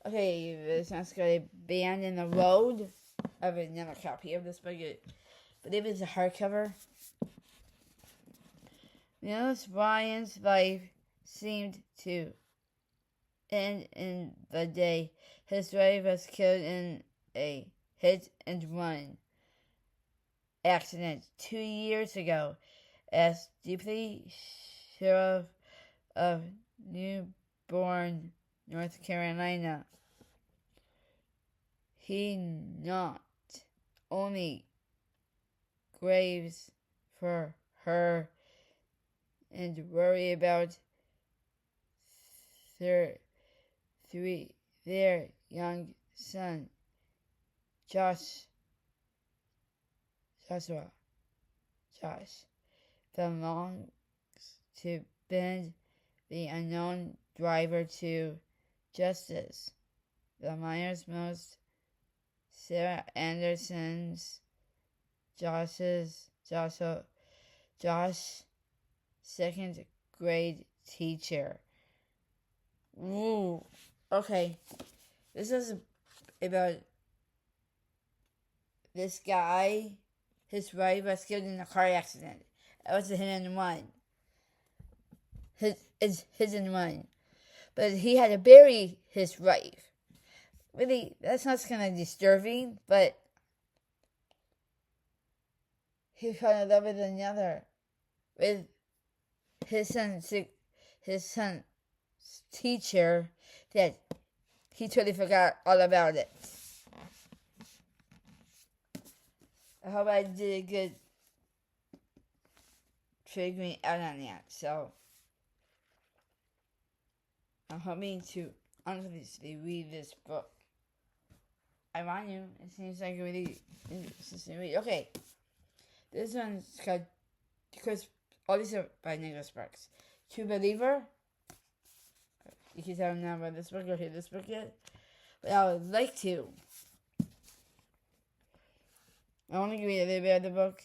Okay, this one's got a band in the road. I have another copy of this book. But if it's a hardcover. Nils Ryan's life seemed to end in the day his wife was killed in a hit-and-run accident 2 years ago. As Deputy Sheriff of Newborn, North Carolina, he not only graves for her and worry about their young son, Josh, belongs to bend the unknown driver to justice. The Myers most Sarah Anderson's Josh's second grade teacher. Ooh, okay. This is about this guy. His wife was killed in a car accident. It was a hit-and-run. Hit-and-run. But he had to bury his wife. Really, that's not kind of disturbing, but he fell in love with his son's teacher, that he totally forgot all about it. I hope I did a good figuring out on that. So I'm hoping to honestly read this book. I want to. It seems like a really interesting read. Okay, this one's called, because all these are by Nicholas Sparks. True Believer. You can tell now about this book or hear this book yet, but I would like to. I want to read a little bit of the book.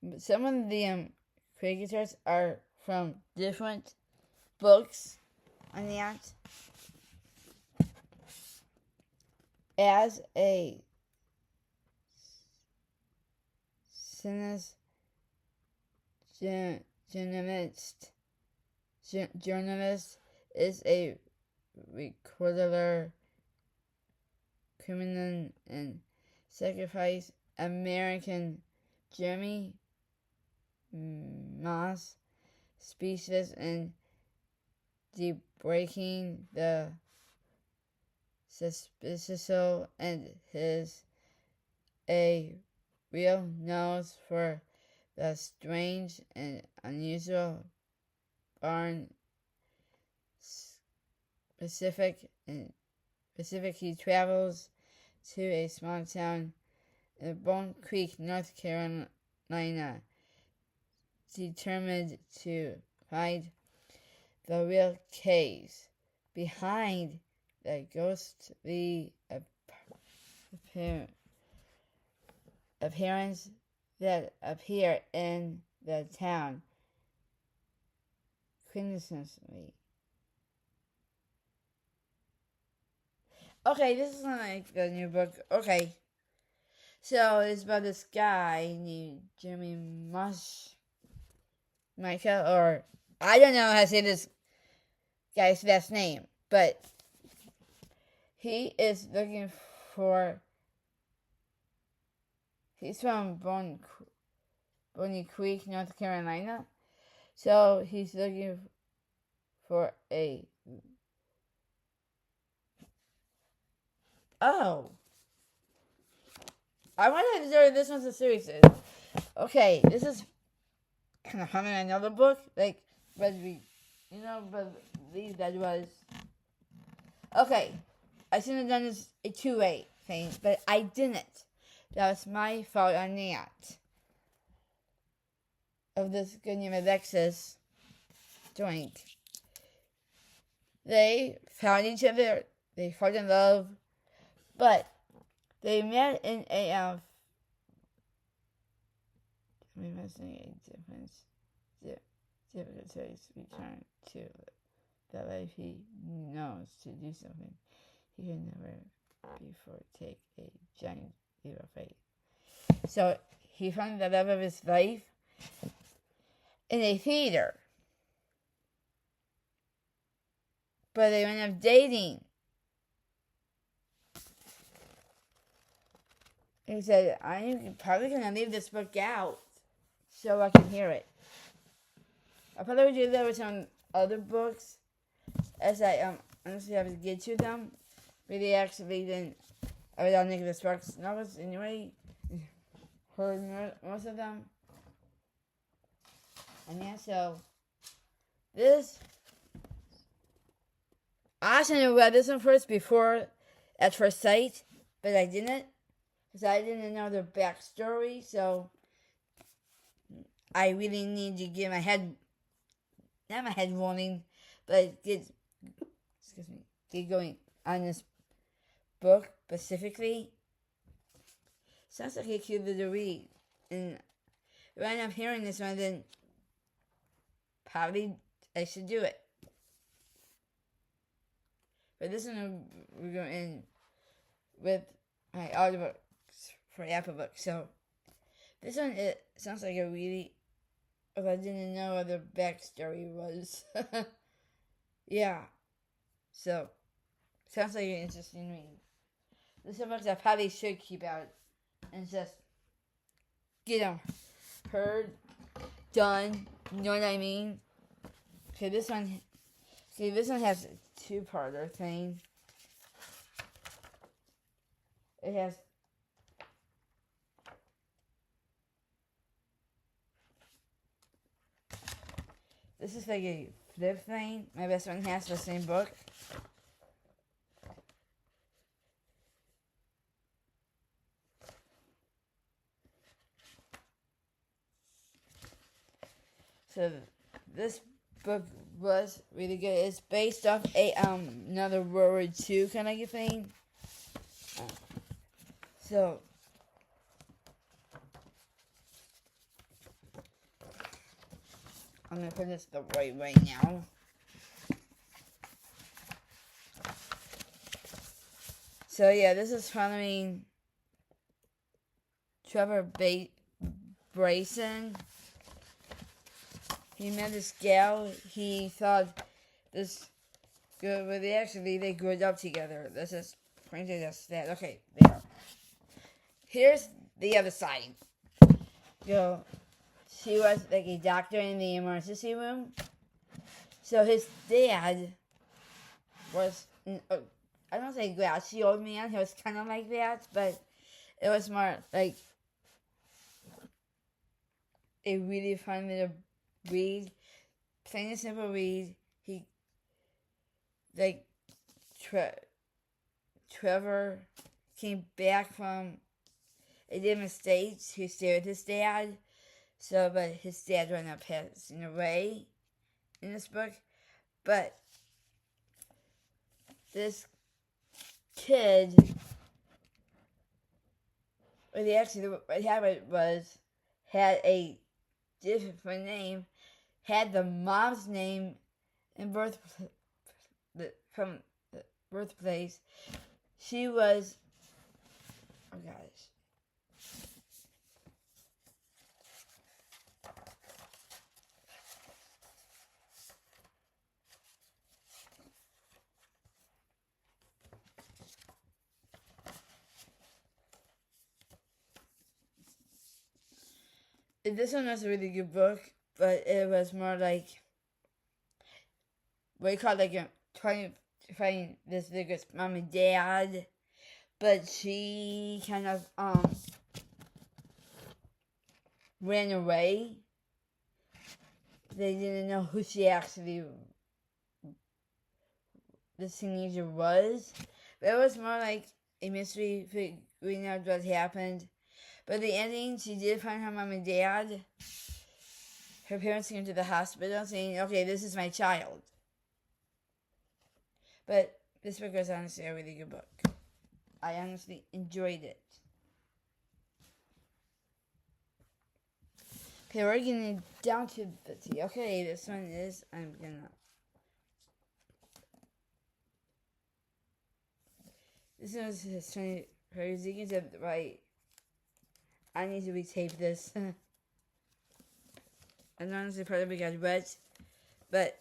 But some of the creators are from different books on the act. As a journalist is a recorder, criminal, and sacrifice American Jeremy Moss speechless and debreaking the suspicious, and his a real nose for the strange and unusual barn Pacific. He travels to a small town in Bone Creek, North Carolina, determined to find the real case behind the ghostly appearance that appear in the town quintessentially. Okay, this is not like the new book. Okay, so it's about this guy named Jeremy Michael, or I don't know how to say this guy's last name, but he is looking for. He's from Bonnie Creek, North Carolina, so he's looking for a. Oh, I wanted to do this one's a series. Okay, this is kind of funny. Another book, like, but believe that was. Okay, I should have done this a 2-8 thing, but I didn't. That was my fault on that. Of this good name Alexis joint. They found each other. They fell in love, but they met in a difficulties return to the life he knows to do something he can never before take a giant leap of faith. So he found the love of his life in a theater, but they went up dating. He said, I'm probably going to leave this book out so I can hear it. I'll probably do that with some other books as I honestly have to get to them. Really, actually, then I read all Nicholas Sparks novels anyway. Heard most of them. And yeah, so this. I should have read this one first before At First Sight, but I didn't. Because I didn't know their backstory, so I really need to get not my head rolling, but get going on this book specifically. Sounds like a cute little read. And when I'm hearing this one, then probably I should do it. But this one we're going in with my audiobooks for Apple Books. So this one, it sounds like a really, if I didn't know what the backstory was. Yeah. So sounds like an interesting read. This is books I probably should keep out and just get them heard, done. You know what I mean? Okay, this one has a two-parter thing. It has this is like a flip thing. My best friend has the same book. So this book was really good. It's based off a another World War II kind of thing. So I'm gonna put this the right way now. So yeah, this is following Trevor Brayson. He met this gal. He thought this good, but they grew up together. This is printed as that. Okay, there. Here's the other side. She was like a doctor in the emergency room. So his dad was, I don't say grouchy old man. He was kind of like that, but it was more like a really fun little read, plain and simple read. He, like, Trevor came back from a different state to stay with his dad. So, but his dad ended up passing away in this book. But this kid, what happened was, had a different name, had the mom's name and from the birthplace. She was, oh gosh. This one was a really good book, but it was more like what you call like trying to find this nigga's mom and dad, but she kind of ran away. They didn't know who she actually this teenager was, but it was more like a mystery figuring out what happened. But the ending, she did find her mom and dad. Her parents came to the hospital saying, okay, this is my child. But this book was honestly a really good book. I honestly enjoyed it. Okay, we're getting down to the tea. Okay, this one is, this one is 20 crazy. You can say it right. I need to retape this. And honestly, part of it got wet, but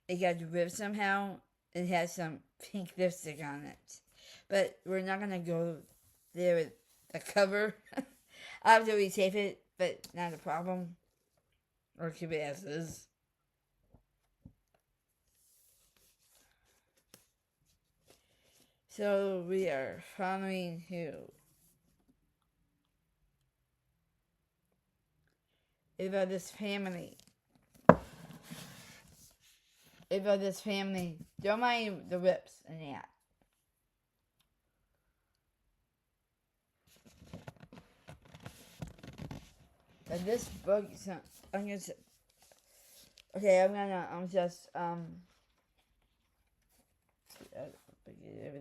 it got ripped somehow. It has some pink lipstick on it. But we're not going to go there with the cover. I have to retape it, but not a problem. Or keep it as is. So we are following who? About this family. Don't mind the rips and that. But this book, I'm just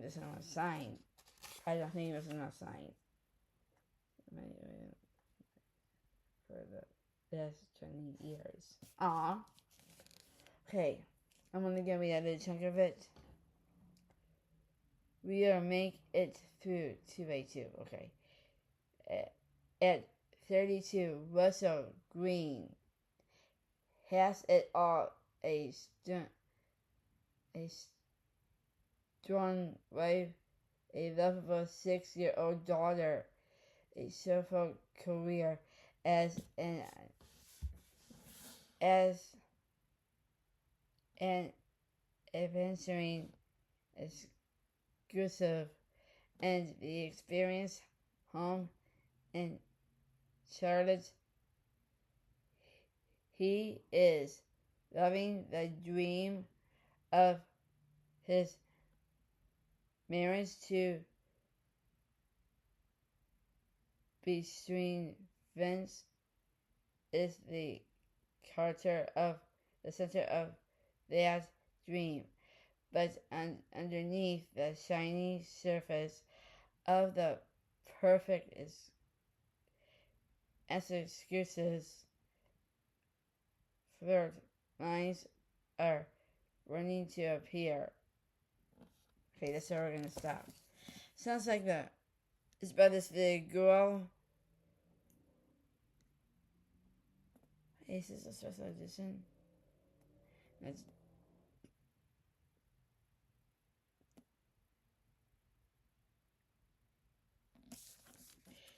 this one was signed. I don't think it was enough signed. For the last 20 years. Aw. Okay. I'm only gonna read a little chunk of it. We are make it through 2x2. Okay. At 32, Russell Green has it all a strong wife, a lovable 6-year-old daughter, a successful career as an adventuring exclusive, and the experience home in Charlotte. He is loving the dream of his marriage to between Vince is the center of that dream, but underneath the shiny surface of the perfect excuses, flirt lines are running to appear. Okay, that's where we're gonna stop. Sounds like it's about this big girl. Hey, this is a special edition.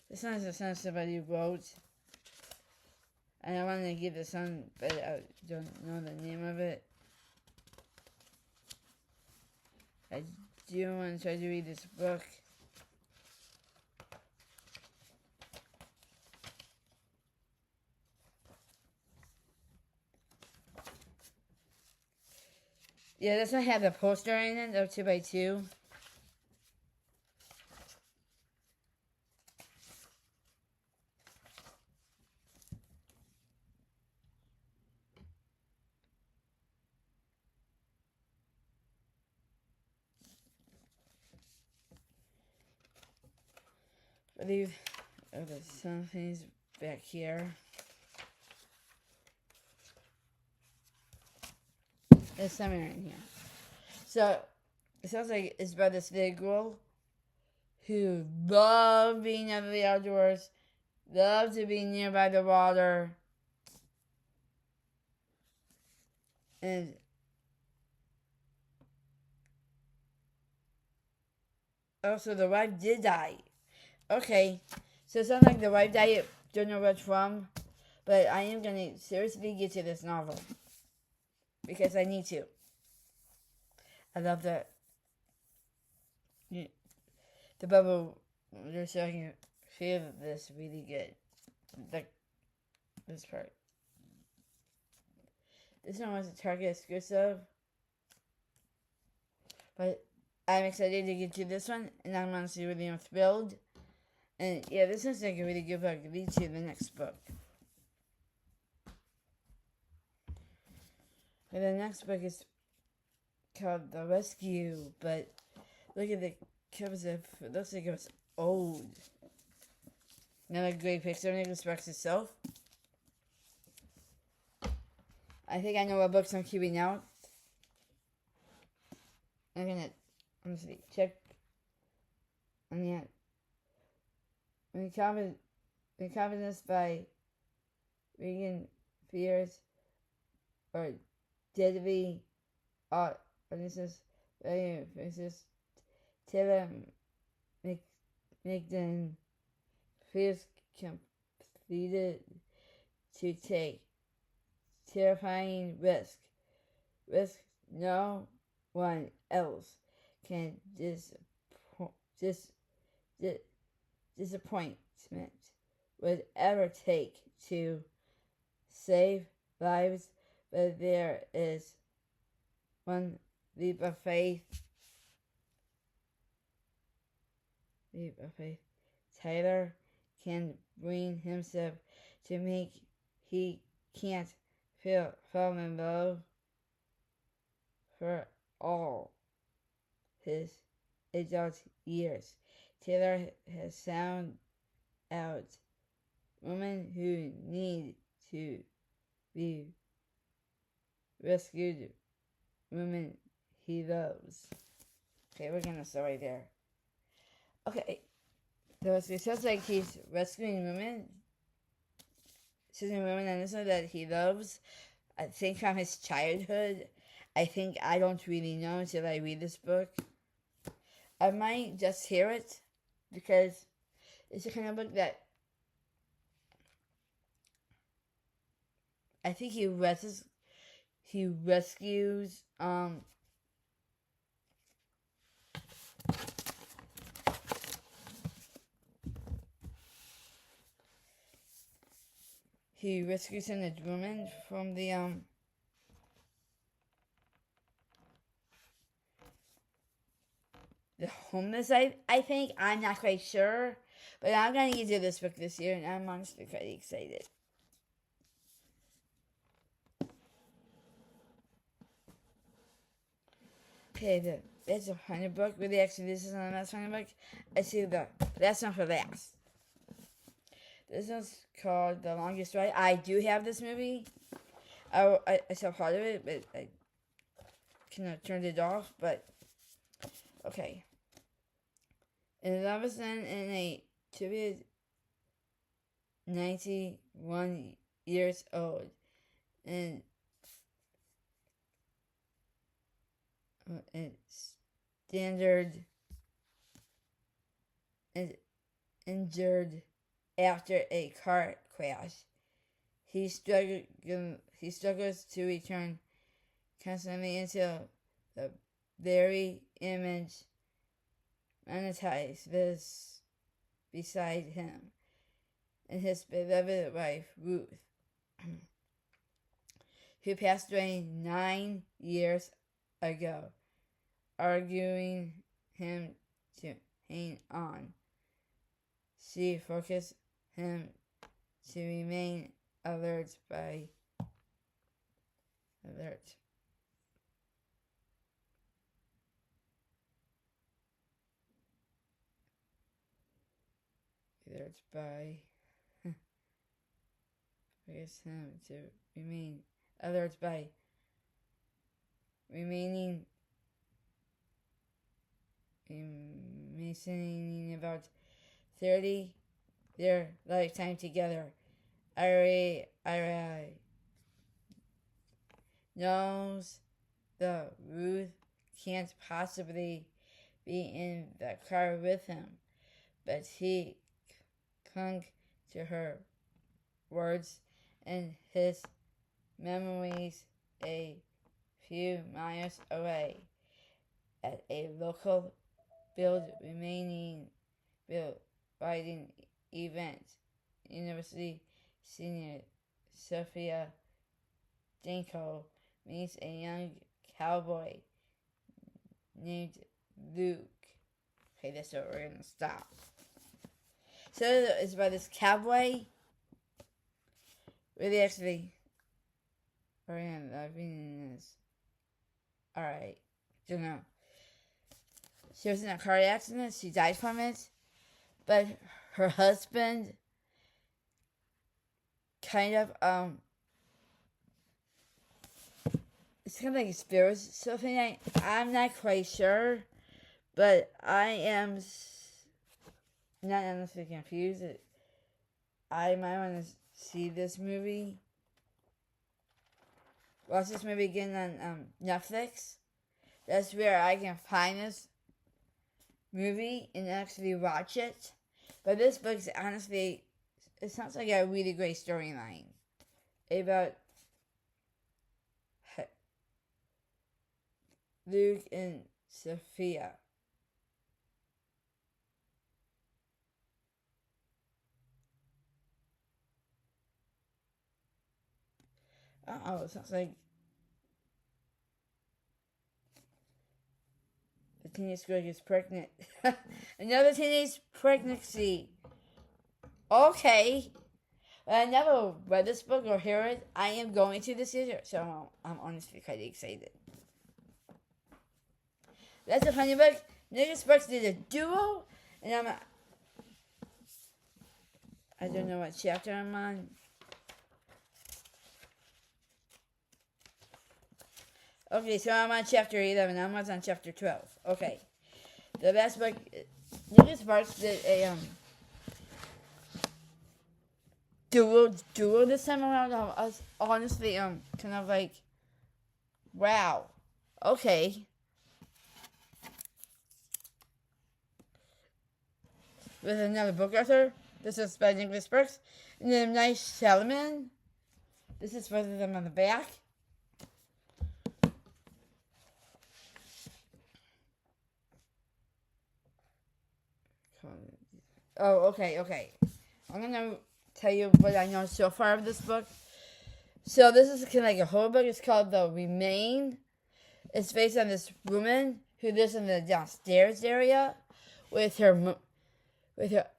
This song is a song somebody wrote. And I wanted to give the song, but I don't know the name of it. I do want to try to read this book. Yeah, this one had the poster in it of 2x2. I believe there's some things back here. There's somewhere in here. So, it sounds like it's about this big girl who loved being out of the outdoors, loved to be nearby the water, and also the wife did die. Okay, so it sounds like the wife died, don't know which from, but I am going to seriously get to this novel. Because I need to. I love the bubble, just so I can feel this really good. This part. This one was a Target exclusive. But I'm excited to get to this one, and I'm honestly really thrilled. And yeah, this is like a really good book. Lead to the next book. And the next book is called The Rescue, but look at the covers. It looks like it was old. Another great picture of Nicholas Sparks itself. I think I know what books I'm keeping out. I'm gonna see, check on the end. Confidence by Regan Fears or Deadly Audiences versus Taylor McDan feels completed to take terrifying risk no one else can disappointment would ever take to save lives, but there is one leap of faith. Tyler can bring himself to make he can't fall in love for all his adult years. Taylor has found out women who need to be rescued, women he loves. Okay, we're gonna start right there. Okay, so it sounds like he's rescuing women. And this one that he loves. I think from his childhood. I think I don't really know until I read this book. I might just hear it because It's a kind of book that I think he rescues he rescues a woman from the homeless. I think, I'm not quite sure, but I'm going to do this book this year, and I'm honestly quite excited. Okay, that's a funny book. Really, actually, this is not the last funny book. I see the last one for last. This one's called The Longest Ride. I do have this movie. I saw part of it, but I kind of turned it off. But okay. And that was then in a tribute 91 years old. And injured after a car crash. He struggles to return constantly until the very image monetized this beside him and his beloved wife, Ruth, who passed away 9 years ago, arguing him to hang on. She focused him to remain alert. Focus him to remain alert by remaining about 30 their lifetime together. Ira knows the Ruth can't possibly be in the car with him, but he clung to her words and his memories a few miles away at a local riding event. University senior Sophia Danko meets a young cowboy named Luke. Okay, that's where we're gonna stop. So it's about this cowboy. Really, actually, I've been in this. Alright, don't know. She was in a car accident. She died from it. But her husband kind of, it's kind of like a spiritual thing. I'm not quite sure. But I am not honestly confused. I might want to see this movie. Watch this movie again on Netflix. That's where I can find this movie and actually watch it. But this book's honestly, it sounds like a really great storyline about Luke and Sophia. Oh, it sounds like the teenage girl gets pregnant. Another teenage pregnancy. Okay. I never read this book or heard it. I am going to this year, so I'm honestly quite excited. That's a funny book. Nicholas Sparks did a duo, and I don't know what chapter I'm on. Okay, so I'm on chapter 11. I'm on chapter 12. Okay. The last book, Nicholas Sparks did a duo this time around. I was honestly kind of like, wow. Okay. with another book author. This is by Nicholas Sparks. And then Nice Salmon. This is both of them on the back. Oh, okay. I'm going to tell you what I know so far of this book. So this is kind of like a horror book. It's called The Remain. It's based on this woman who lives in the downstairs area with her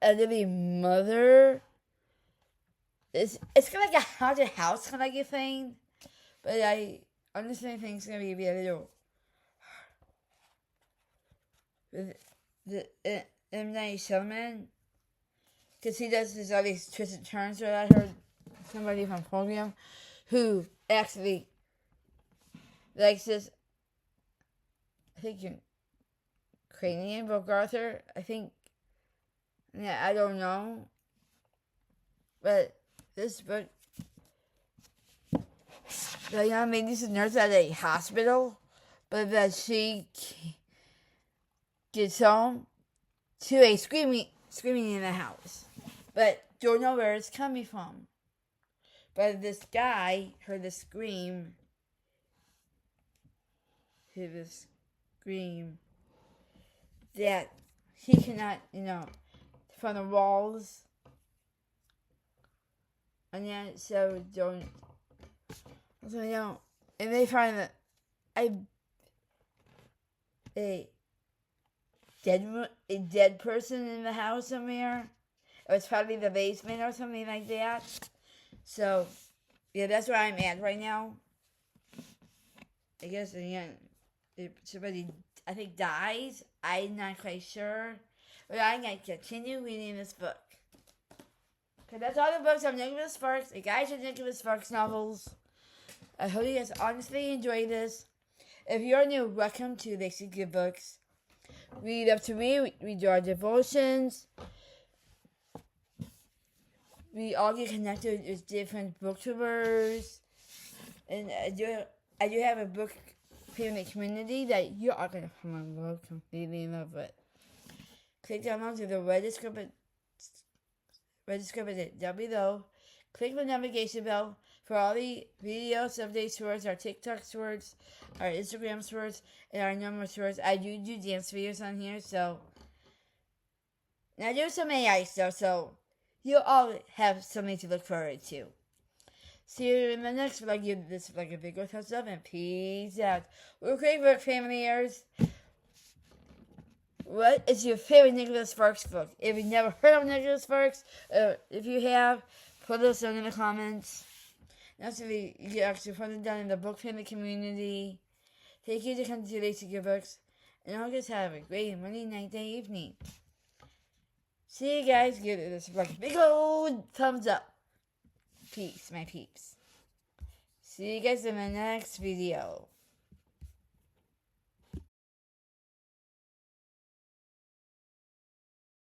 elderly mother. It's kind of like a haunted house kind of like a thing. But I honestly think it's going to be a little... M. Night Shyamalan, because he does all these twisted turns. So I heard somebody from Program who actually likes this, I think, Ukrainian book author. I think, yeah, I don't know. But this book, the young lady is a nurse at a hospital, but that she gets home to a screaming in the house, but don't know where it's coming from. But this guy heard the scream. That he cannot, from the walls. And then and they find that a dead person in the house somewhere. It was probably the basement or something like that. So, yeah, that's where I'm at right now. I guess if somebody, I think, dies. I'm not quite sure. But I'm going to continue reading this book. Okay, that's all the books of Nicholas Sparks. The guys of Nicholas Sparks novels. I hope you guys honestly enjoy this. If you're new, welcome to Lexi Good Books. We love to read. We do our devotions. We all get connected with different booktubers. And I do have a book family community that you are going to fall in love, completely in love with. Click down to the red description down below. Click the navigation bell for all the videos, updates towards our TikTok towards our Instagram towards and our normal towards. I do dance videos on here, so now do some AI stuff, so you'll all have something to look forward to. See you in the next vlog. Give this vlog a big thumbs up and peace out. We're great book familiars. What is your favorite Nicholas Sparks book? If you've never heard of Nicholas Sparks, if you have, put us down in the comments. Also, you can actually put it down in the book family community. Thank you to come to Lexi Good Books. And I'll just have a great morning, night, day, evening. See you guys. Give this like a big old thumbs up. Peace, my peeps. See you guys in the next video.